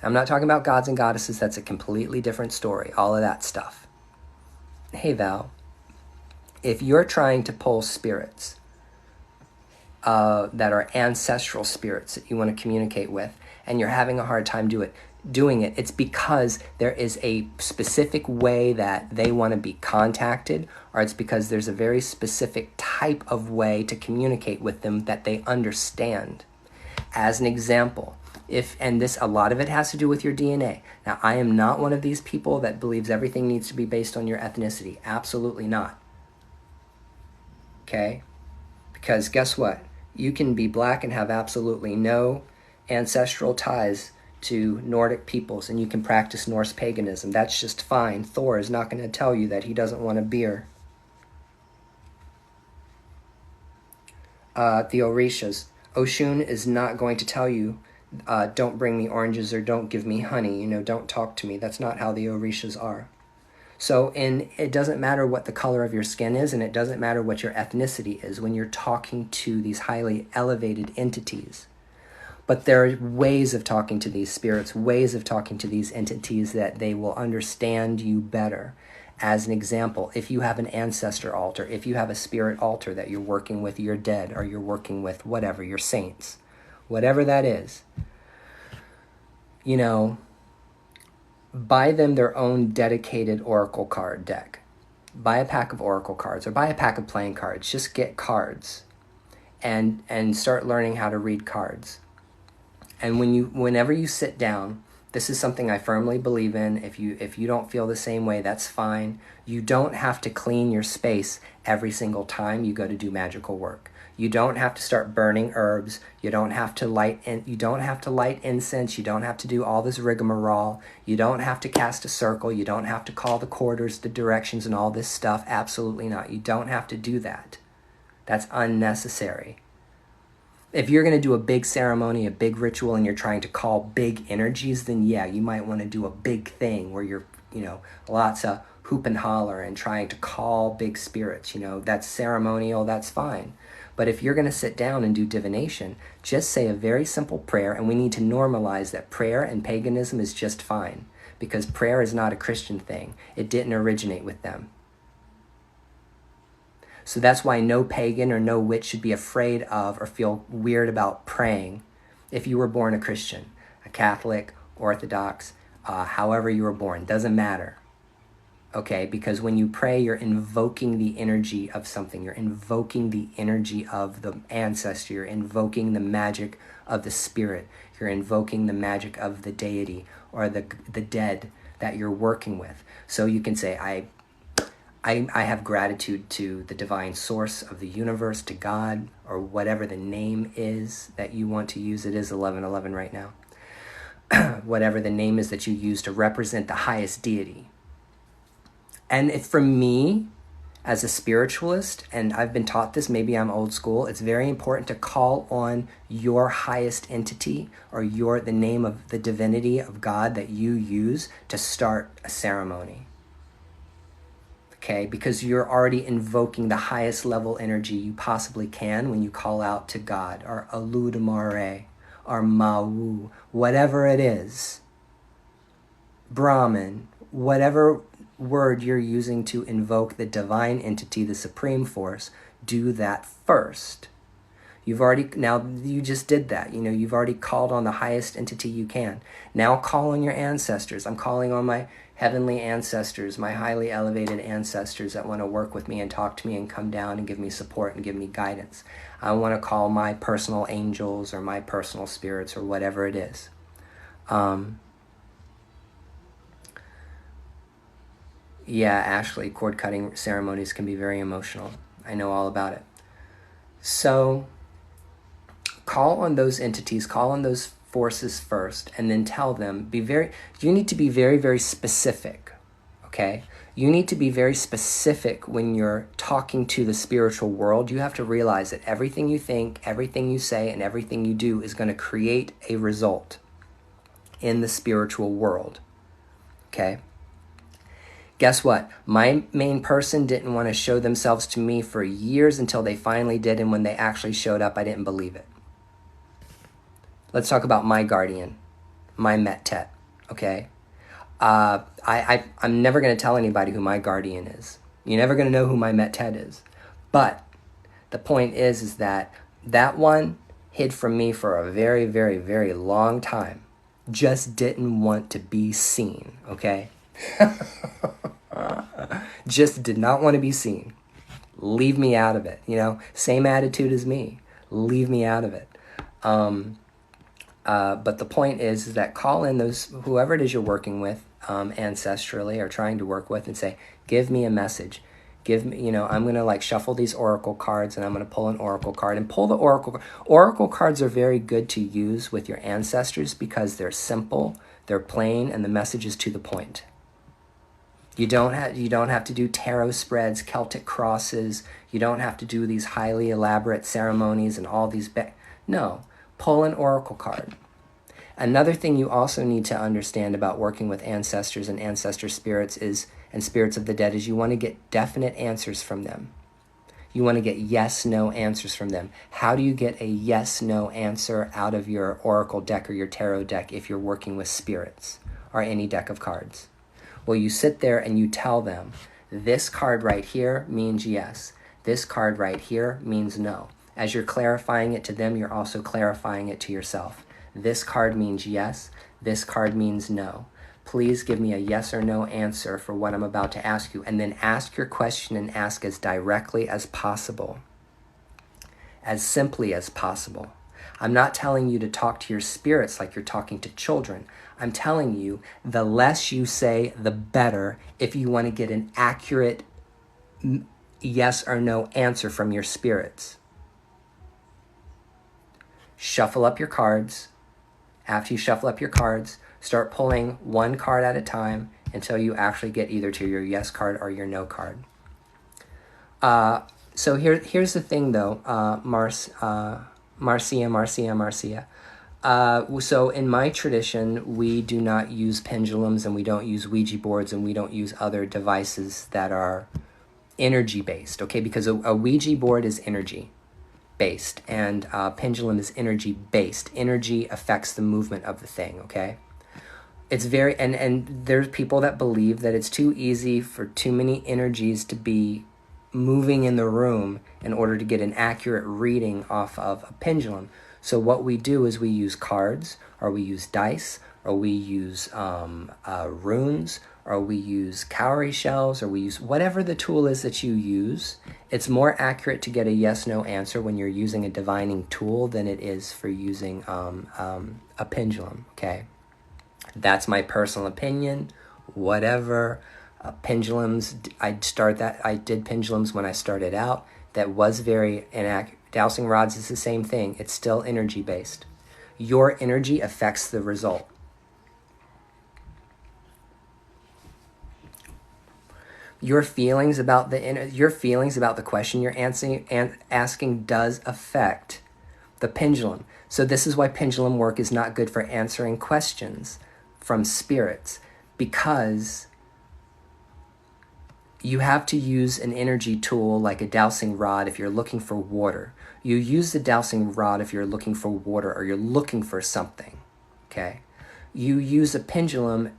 I'm not talking about gods and goddesses, that's a completely different story, all of that stuff. Hey Val, if you're trying to pull spirits that are ancestral spirits that you want to communicate with, and you're having a hard time doing it, it's because there is a specific way that they want to be contacted, or it's because there's a very specific type of way to communicate with them that they understand. As an example, a lot of it has to do with your DNA. Now, I am not one of these people that believes everything needs to be based on your ethnicity. Absolutely not. Okay? Because guess what? You can be black and have absolutely no ancestral ties to Nordic peoples, and you can practice Norse paganism. That's just fine. Thor is not going to tell you that he doesn't want a beer. The Orishas. Oshun is not going to tell you, don't bring me oranges or don't give me honey, don't talk to me. That's not how the Orishas are. So it doesn't matter what the color of your skin is, and it doesn't matter what your ethnicity is when you're talking to these highly elevated entities. But there are ways of talking to these spirits, ways of talking to these entities that they will understand you better. As an example, if you have an ancestor altar, if you have a spirit altar that you're working with your dead, or you're working with whatever, your saints, whatever that is, buy them their own dedicated oracle card deck. Buy a pack of oracle cards, or buy a pack of playing cards. Just get cards and start learning how to read cards. And whenever you sit down, this is something I firmly believe in. If you don't feel the same way, that's fine. You don't have to clean your space every single time you go to do magical work. You don't have to start burning herbs. You don't have to light incense. You don't have to do all this rigmarole. You don't have to cast a circle. You don't have to call the quarters, the directions, and all this stuff. Absolutely not. You don't have to do that. That's unnecessary. If you're going to do a big ceremony, a big ritual, and you're trying to call big energies, then yeah, you might want to do a big thing where you're, lots of hoop and holler and trying to call big spirits. That's ceremonial, that's fine. But if you're going to sit down and do divination, just say a very simple prayer, and we need to normalize that prayer and paganism is just fine, because prayer is not a Christian thing. It didn't originate with them. So that's why no pagan or no witch should be afraid of or feel weird about praying if you were born a Christian, a Catholic, Orthodox, however you were born. Doesn't matter. okay? Because when you pray, you're invoking the energy of something. You're invoking the energy of the ancestor. You're invoking the magic of the spirit. You're invoking the magic of the deity or the dead that you're working with. So you can say, I have gratitude to the divine source of the universe, to God, or whatever the name is that you want to use. It is 11:11 right now. Whatever the name is that you use to represent the highest deity. And for me, as a spiritualist, and I've been taught this, maybe I'm old school, it's very important to call on your highest entity or the name of the divinity of God that you use to start a ceremony. Okay, because you're already invoking the highest level energy you possibly can when you call out to God, or Aludamare, or Mawu, whatever it is, Brahman, whatever word you're using to invoke the divine entity, the supreme force, do that first. Now you just did that. You've already called on the highest entity you can. Now call on your ancestors. I'm calling on my heavenly ancestors, my highly elevated ancestors that want to work with me and talk to me and come down and give me support and give me guidance. I want to call my personal angels or my personal spirits or whatever it is. Yeah, Ashley, cord cutting ceremonies can be very emotional. I know all about it. So call on those entities, call on those forces first, and then tell them, you need to be very, very specific, okay? You need to be very specific when you're talking to the spiritual world. You have to realize that everything you think, everything you say, and everything you do is going to create a result in the spiritual world, okay? Guess what? My main person didn't want to show themselves to me for years until they finally did, and when they actually showed up, I didn't believe it. Let's talk about my guardian, my Met-Tet, okay? I'm never going to tell anybody who my guardian is. You're never going to know who my Met-Tet is. But the point is that one hid from me for a very, very, very long time. Just didn't want to be seen, okay? Just did not want to be seen. Leave me out of it, Same attitude as me. Leave me out of it. But the point is that call in whoever it is you're working with, ancestrally or trying to work with, and say, give me a message. Give me, I'm going to shuffle these oracle cards, and I'm going to pull an oracle card and pull the oracle. Oracle cards are very good to use with your ancestors because they're simple, they're plain, and the message is to the point. You don't have to do tarot spreads, Celtic crosses. You don't have to do these highly elaborate ceremonies and all these. No, pull an oracle card. Another thing you also need to understand about working with ancestors and ancestor spirits and spirits of the dead is you want to get definite answers from them. You want to get yes/no answers from them. How do you get a yes/no answer out of your oracle deck or your tarot deck if you're working with spirits or any deck of cards? Well, you sit there and you tell them, this card right here means yes. This card right here means no. As you're clarifying it to them, you're also clarifying it to yourself. This card means yes. This card means no. Please give me a yes or no answer for what I'm about to ask you. And then ask your question and ask as directly as possible. As simply as possible. I'm not telling you to talk to your spirits like you're talking to children. I'm telling you, the less you say, the better if you want to get an accurate yes or no answer from your spirits. Shuffle up your cards. After you shuffle up your cards, start pulling one card at a time until you actually get either to your yes card or your no card. So here's the thing, though, Marcia. So in my tradition, we do not use pendulums, and we don't use Ouija boards, and we don't use other devices that are energy-based, okay? Because a Ouija board is energy-based, and a pendulum is energy-based. Energy affects the movement of the thing, okay? It's very, and there's people that believe that it's too easy for too many energies to be moving in the room in order to get an accurate reading off of a pendulum. So what we do is we use cards, or we use dice, or we use runes, or we use cowrie shells, or we use whatever the tool is that you use. It's more accurate to get a yes/no answer when you're using a divining tool than it is for using a pendulum, okay? That's my personal opinion. Whatever. Pendulums, I did pendulums when I started out. That was very inaccurate. Dowsing rods is the same thing. It's still energy based. Your energy affects the result. Your feelings about the question you're asking does affect the pendulum. So this is why pendulum work is not good for answering questions from spirits, because you have to use an energy tool like a dowsing rod if you're looking for water. You use the dowsing rod if you're looking for water or you're looking for something, okay? You use a pendulum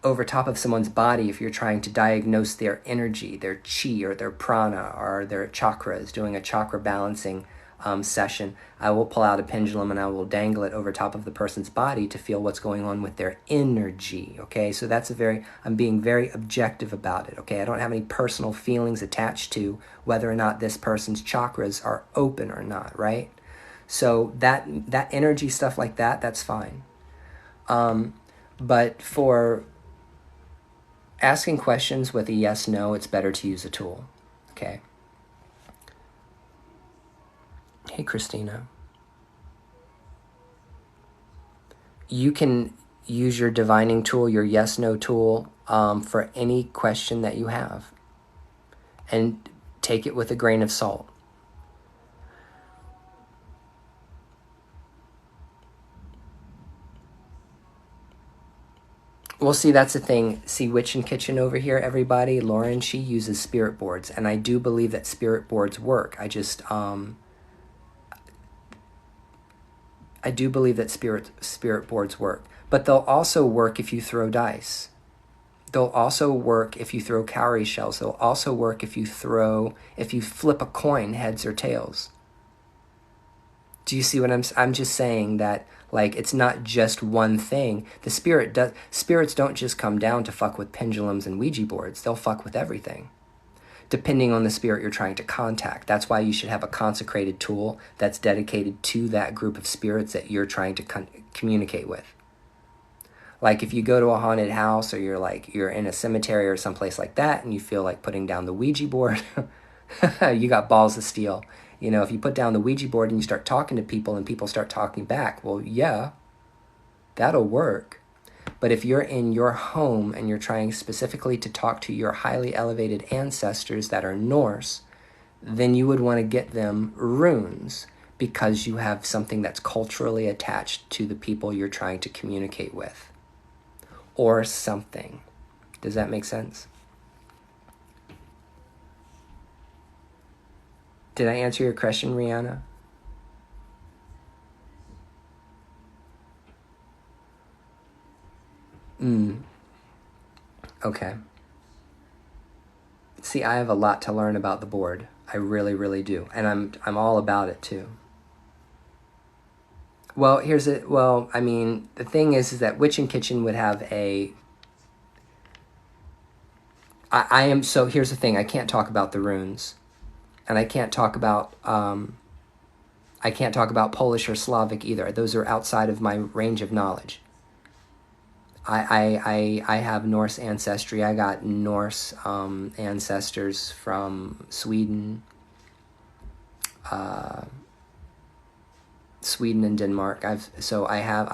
over top of someone's body if you're trying to diagnose their energy, their chi or their prana or their chakras, doing a chakra balancing session. I will pull out a pendulum and I will dangle it over top of the person's body to feel what's going on with their energy, okay? So that's I'm being very objective about it, okay? I don't have any personal feelings attached to whether or not this person's chakras are open or not, right? So that energy stuff like that, that's fine. But for asking questions with a yes/no, it's better to use a tool, okay? Hey, Christina. You can use your divining tool, your yes/no tool, for any question that you have. And take it with a grain of salt. Well, see, that's the thing. See, Witch and Kitchen over here, everybody. Lauren, she uses spirit boards. And I do believe that spirit boards work. I do believe that spirit boards work. But they'll also work if you throw dice. They'll also work if you throw cowrie shells. They'll also work if you flip a coin, heads or tails. Do you see what I'm just saying that, like, it's not just one thing. Spirits don't just come down to fuck with pendulums and Ouija boards. They'll fuck with everything, depending on the spirit you're trying to contact. That's why you should have a consecrated tool that's dedicated to that group of spirits that you're trying to communicate with. Like if you go to a haunted house or you're in a cemetery or someplace like that and you feel like putting down the Ouija board, you got balls of steel. You know, if you put down the Ouija board and you start talking to people and people start talking back, well, yeah, that'll work. But if you're in your home and you're trying specifically to talk to your highly elevated ancestors that are Norse, then you would want to get them runes, because you have something that's culturally attached to the people you're trying to communicate with. Or something. Does that make sense? Did I answer your question, Rihanna? Okay. See, I have a lot to learn about the board. I really, really do. And I'm all about it too. Well, I mean, the thing is that Witch and Kitchen would have so here's the thing, I can't talk about the runes. And I can't talk about Polish or Slavic either. Those are outside of my range of knowledge. I have Norse ancestry. I got Norse ancestors from Sweden, and Denmark. I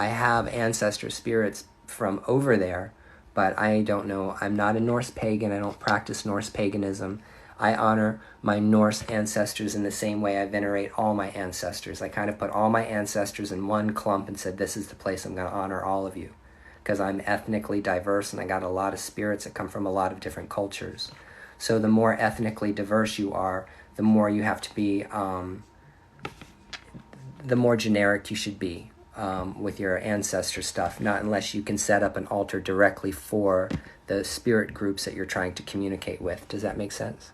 have ancestor spirits from over there, but I don't know. I'm not a Norse pagan. I don't practice Norse paganism. I honor my Norse ancestors in the same way I venerate all my ancestors. I kind of put all my ancestors in one clump and said, this is the place I'm going to honor all of you, because I'm ethnically diverse and I got a lot of spirits that come from a lot of different cultures. So the more ethnically diverse you are, the more you have to be, the more generic you should be with your ancestor stuff, not unless you can set up an altar directly for the spirit groups that you're trying to communicate with. Does that make sense?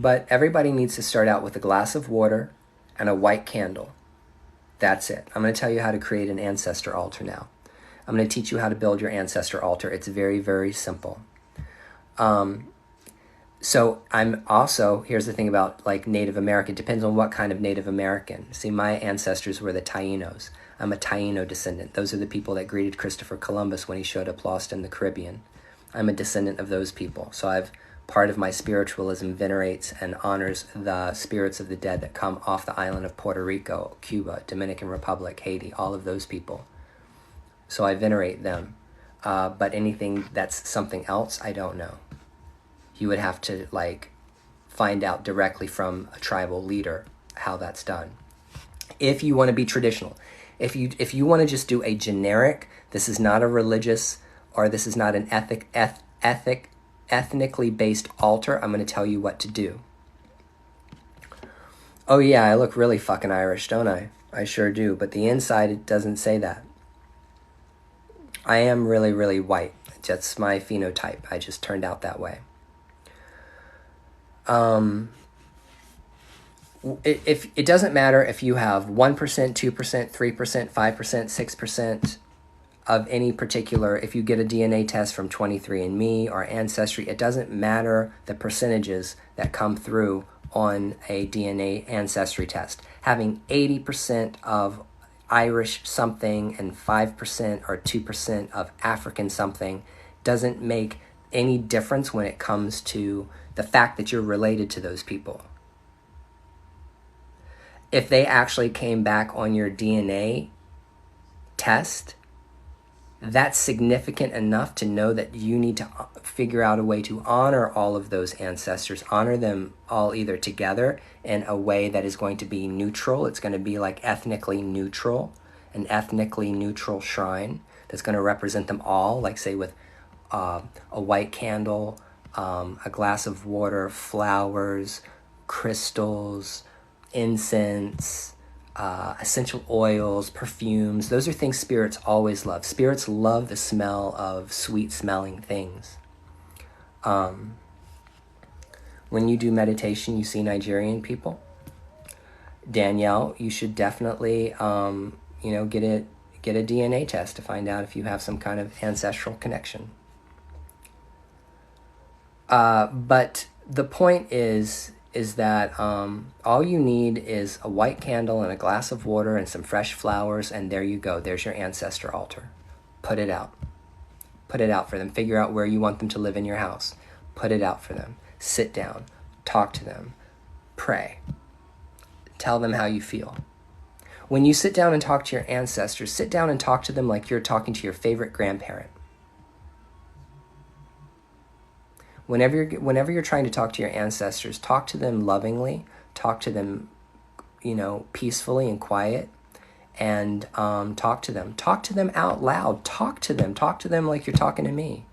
But everybody needs to start out with a glass of water and a white candle. That's it. I'm going to tell you how to create an ancestor altar now. I'm going to teach you how to build your ancestor altar. It's very, very simple. So I'm also, here's the thing about like Native American, it depends on what kind of Native American. See, my ancestors were the Tainos. I'm a Taino descendant. Those are the people that greeted Christopher Columbus when he showed up lost in the Caribbean. I'm a descendant of those people. So part of my spiritualism venerates and honors the spirits of the dead that come off the island of Puerto Rico, Cuba, Dominican Republic, Haiti, all of those people. So I venerate them. But anything that's something else, I don't know. You would have to like find out directly from a tribal leader how that's done. If you want to be traditional, if you want to just do a generic, this is not a religious or this is not an ethnically based altar, I'm going to tell you what to do. Oh yeah, I look really fucking Irish, don't I? I sure do, but the inside, it doesn't say that. I am really, really white. That's my phenotype. I just turned out that way. It doesn't matter if you have 1%, 2%, 3%, 5%, 6% of any particular, if you get a DNA test from 23andMe or Ancestry, it doesn't matter the percentages that come through on a DNA ancestry test. Having 80% of Irish something and 5% or 2% of African something doesn't make any difference when it comes to the fact that you're related to those people. If they actually came back on your DNA test, that's significant enough to know that you need to figure out a way to honor all of those ancestors, honor them all either together in a way that is going to be neutral. It's going to be like ethnically neutral, an ethnically neutral shrine that's going to represent them all, like say with a white candle, a glass of water, flowers, crystals, incense, essential oils, perfumes. Those are things spirits always love. Spirits love the smell of sweet-smelling things. When you do meditation, you see Nigerian people. Danielle, you should definitely, get a DNA test to find out if you have some kind of ancestral connection. But the point is that all you need is a white candle and a glass of water and some fresh flowers, and there you go. There's your ancestor altar. Put it out. Put it out for them. Figure out where you want them to live in your house. Put it out for them. Sit down. Talk to them. Pray. Tell them how you feel. When you sit down and talk to your ancestors, sit down and talk to them like you're talking to your favorite grandparent. Whenever you're trying to talk to your ancestors, talk to them lovingly, talk to them, peacefully and quiet, and talk to them. Talk to them out loud. Talk to them like you're talking to me.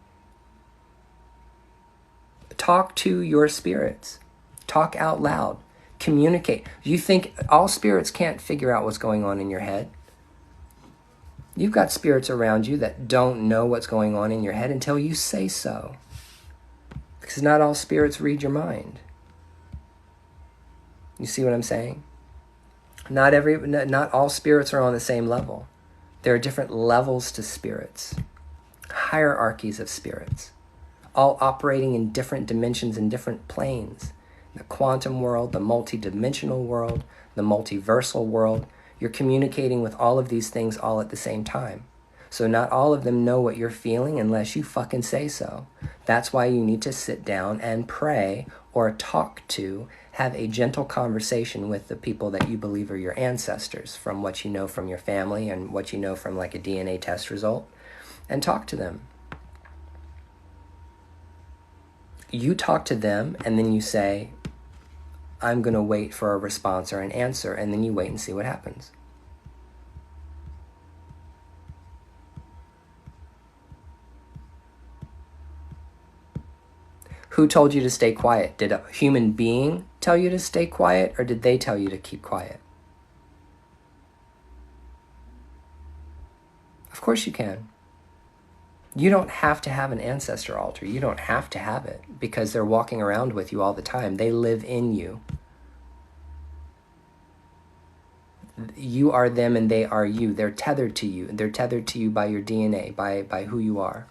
Talk to your spirits. Talk out loud. Communicate. You think all spirits can't figure out what's going on in your head? You've got spirits around you that don't know what's going on in your head until you say so. Because not all spirits read your mind. You see what I'm saying? Not all spirits are on the same level. There are different levels to spirits, hierarchies of spirits, all operating in different dimensions and different planes. The quantum world, the multidimensional world, the multiversal world. You're communicating with all of these things all at the same time. So not all of them know what you're feeling unless you fucking say so. That's why you need to sit down and pray or talk to, have a gentle conversation with the people that you believe are your ancestors, from what you know from your family and what you know from like a DNA test result, and talk to them. You talk to them and then you say, I'm going to wait for a response or an answer, and then you wait and see what happens. Who told you to stay quiet? Did a human being tell you to stay quiet, or did they tell you to keep quiet? Of course you can. You don't have to have an ancestor altar. You don't have to have it because they're walking around with you all the time. They live in you. You are them and they are you. They're tethered to you. They're tethered to you by your DNA, by who you are.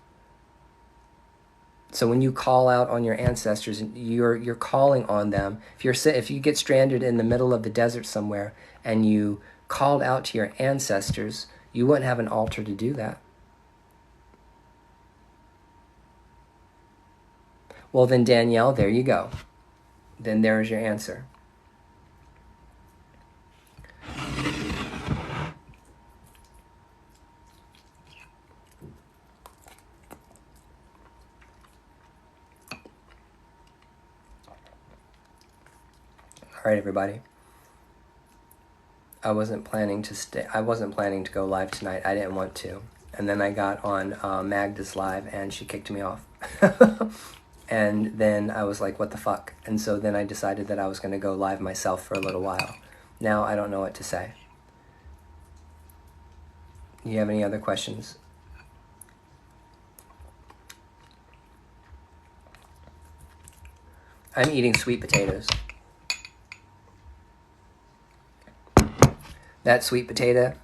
So when you call out on your ancestors, you're calling on them. If you get stranded in the middle of the desert somewhere and you called out to your ancestors, you wouldn't have an altar to do that. Well, then Danielle, there you go. Then there's your answer. All right, everybody. I wasn't planning to go live tonight. I didn't want to. And then I got on Magda's live and she kicked me off. And then I was like, what the fuck? And so then I decided that I was going to go live myself for a little while. Now I don't know what to say. You have any other questions? I'm eating sweet potatoes. That sweet potato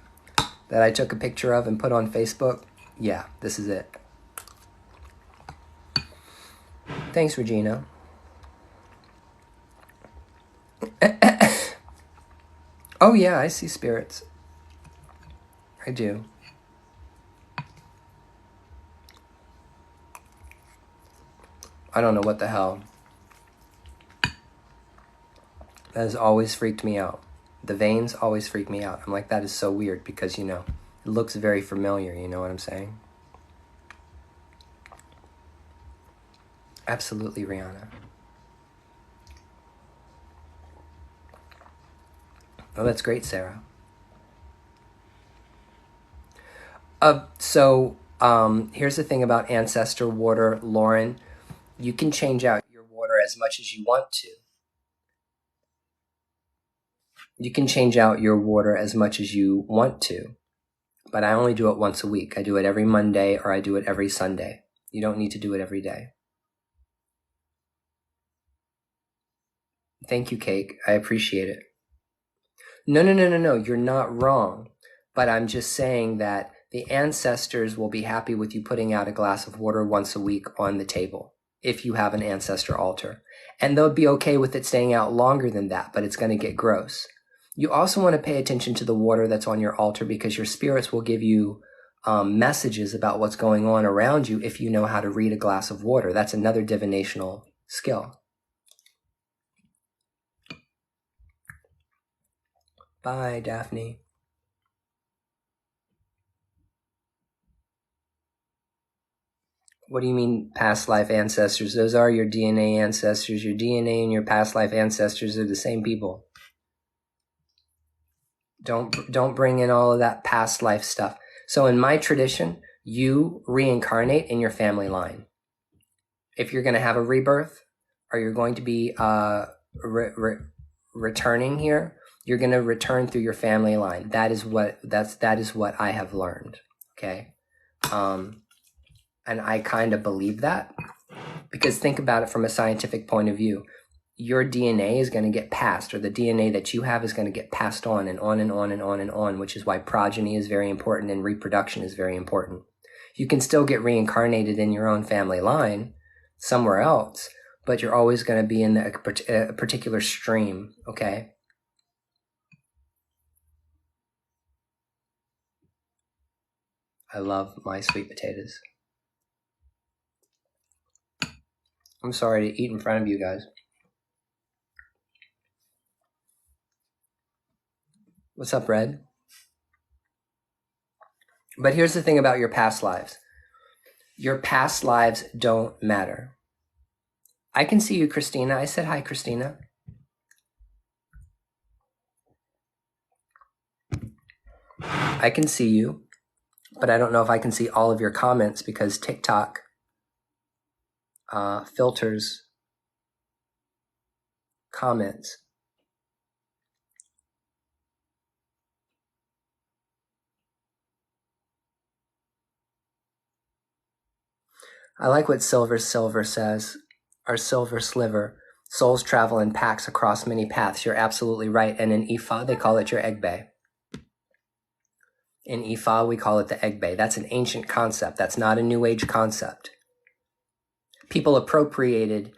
that I took a picture of and put on Facebook, yeah, this is it. Thanks, Regina. Oh yeah, I see spirits. I do. I don't know what the hell. That has always freaked me out. The veins always freak me out. I'm like, that is so weird because, it looks very familiar. You know what I'm saying? Absolutely, Rihanna. Oh, that's great, Sarah. Here's the thing about Ancestor water, Lauren. You can change out your water as much as you want to. You can change out your water as much as you want to. But I only do it once a week. I do it every Monday or I do it every Sunday. You don't need to do it every day. Thank you, Cake. I appreciate it. No. You're not wrong. But I'm just saying that the ancestors will be happy with you putting out a glass of water once a week on the table if you have an ancestor altar. And they'll be okay with it staying out longer than that, but it's going to get gross. You also want to pay attention to the water that's on your altar because your spirits will give you messages about what's going on around you if you know how to read a glass of water. That's another divinational skill. Bye, Daphne. What do you mean past life ancestors? Those are your DNA ancestors. Your DNA and your past life ancestors are the same people. Don't bring in all of that past life stuff. So in my tradition, you reincarnate in your family line. If you're going to have a rebirth or you're going to be returning here, you're going to return through your family line. That is what I have learned. Okay. And I kind of believe that because think about it from a scientific point of view. Your DNA is going to get passed, or the DNA that you have is going to get passed on and on and on and on and on, which is why progeny is very important and reproduction is very important. You can still get reincarnated in your own family line somewhere else, but you're always going to be in a particular stream, okay? I love my sweet potatoes. I'm sorry to eat in front of you guys. What's up, Red? But here's the thing about your past lives. Your past lives don't matter. I can see you, Christina. I said hi, Christina. I can see you, but I don't know if I can see all of your comments because TikTok filters comments. I like what Silver says, or Silver Sliver. Souls travel in packs across many paths. You're absolutely right. And in Ifa, they call it your egg bay. In Ifa, we call it the egg bay. That's an ancient concept. That's not a New Age concept. People appropriated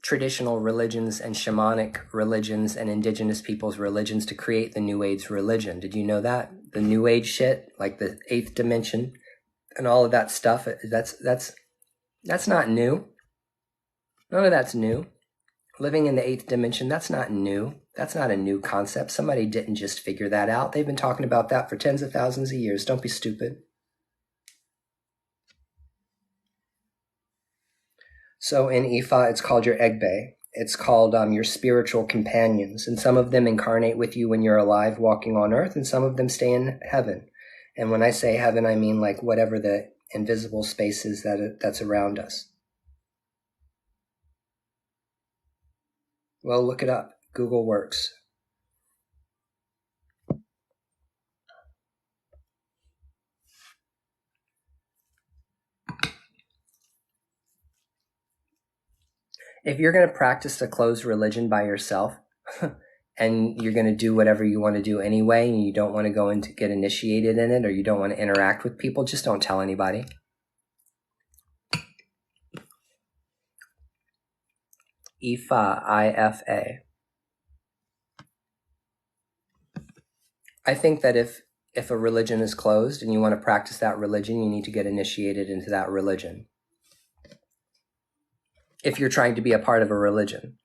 traditional religions and shamanic religions and indigenous peoples' religions to create the New Age religion. Did you know that? The New Age shit, like the eighth dimension and all of that stuff, that's not new. None of that's new. Living in the eighth dimension, that's not new. That's not a new concept. Somebody didn't just figure that out. They've been talking about that for tens of thousands of years. Don't be stupid. So in Ifa, it's called your egg bay. It's called your spiritual companions. And some of them incarnate with you when you're alive walking on earth, and some of them stay in heaven. And when I say heaven, I mean like whatever the invisible space is that's around us. Well, look it up. Google works. If you're going to practice a closed religion by yourself and you're going to do whatever you want to do anyway, and you don't want to go and get initiated in it, or you don't want to interact with people, just don't tell anybody. Ifa, I-F-A. I think that if a religion is closed and you want to practice that religion, you need to get initiated into that religion. If you're trying to be a part of a religion.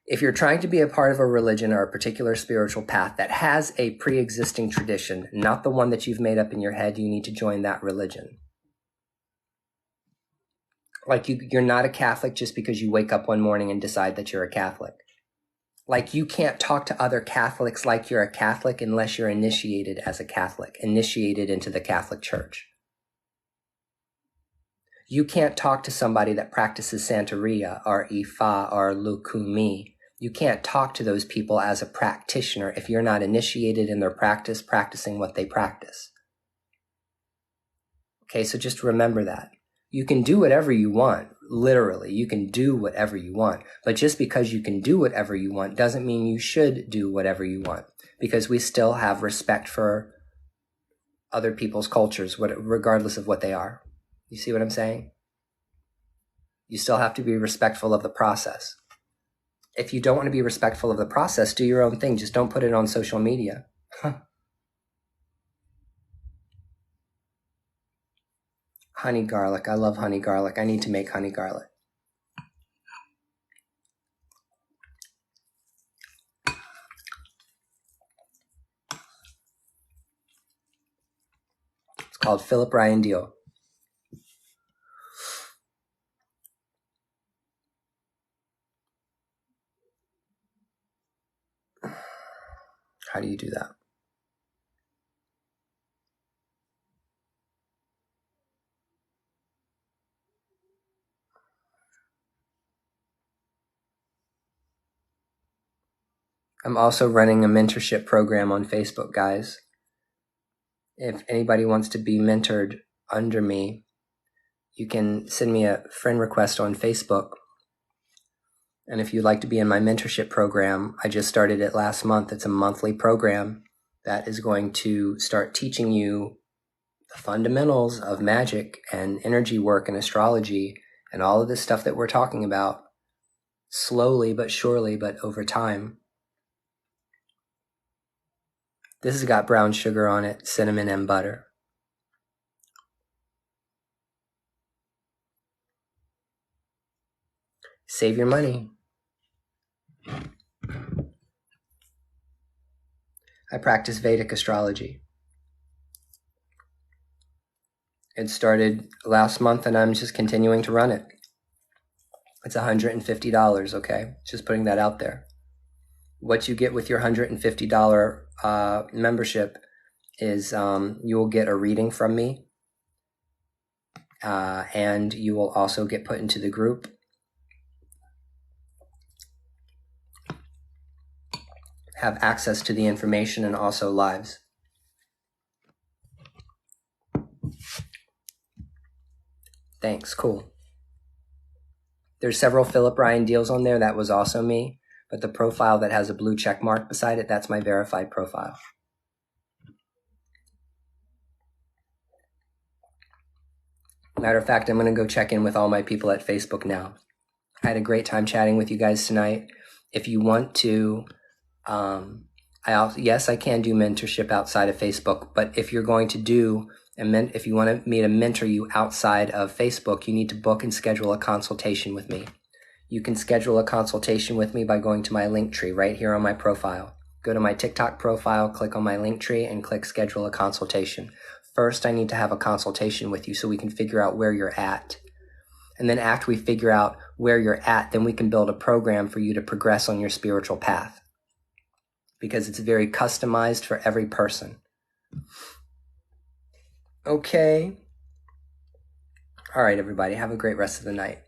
If you're trying to be a part of a religion or a particular spiritual path that has a pre-existing tradition, not the one that you've made up in your head, you need to join that religion. Like you're not a Catholic just because you wake up one morning and decide that you're a Catholic. Like you can't talk to other Catholics like you're a Catholic unless you're initiated as a Catholic, initiated into the Catholic Church. You can't talk to somebody that practices Santeria or Ifa or Lukumi. You can't talk to those people as a practitioner if you're not initiated in their practice, practicing what they practice. Okay, so just remember that. You can do whatever you want, literally. You can do whatever you want. But just because you can do whatever you want doesn't mean you should do whatever you want, because we still have respect for other people's cultures, regardless of what they are. You see what I'm saying? You still have to be respectful of the process. If you don't want to be respectful of the process, do your own thing. Just don't put it on social media. Honey garlic. I love honey garlic. I need to make honey garlic. It's called Philip Ryan Deal. How do you do that? I'm also running a mentorship program on Facebook, guys. If anybody wants to be mentored under me, you can send me a friend request on Facebook. And if you'd like to be in my mentorship program, I just started it last month. It's a monthly program that is going to start teaching you the fundamentals of magic and energy work and astrology and all of this stuff that we're talking about, slowly but surely, but over time. This has got brown sugar on it, cinnamon and butter. Save your money. I practice Vedic astrology. It started last month and I'm just continuing to run it. It's $150, okay? Just putting that out there. What you get with your $150 membership is you will get a reading from me, and you will also get put into the group. Have access to the information and also lives. Thanks, cool. There's several Philip Ryan deals on there. That was also me. But the profile that has a blue check mark beside it, that's my verified profile. Matter of fact, I'm going to go check in with all my people at Facebook now. I had a great time chatting with you guys tonight. If you want to, yes, I can do mentorship outside of Facebook, but if you're going to do, if you want me to mentor you outside of Facebook, you need to book and schedule a consultation with me. You can schedule a consultation with me by going to my link tree right here on my profile. Go to my TikTok profile, click on my link tree, and click schedule a consultation. First, I need to have a consultation with you so we can figure out where you're at. And then after we figure out where you're at, then we can build a program for you to progress on your spiritual path. Because it's very customized for every person. Okay. All right, everybody. Have a great rest of the night.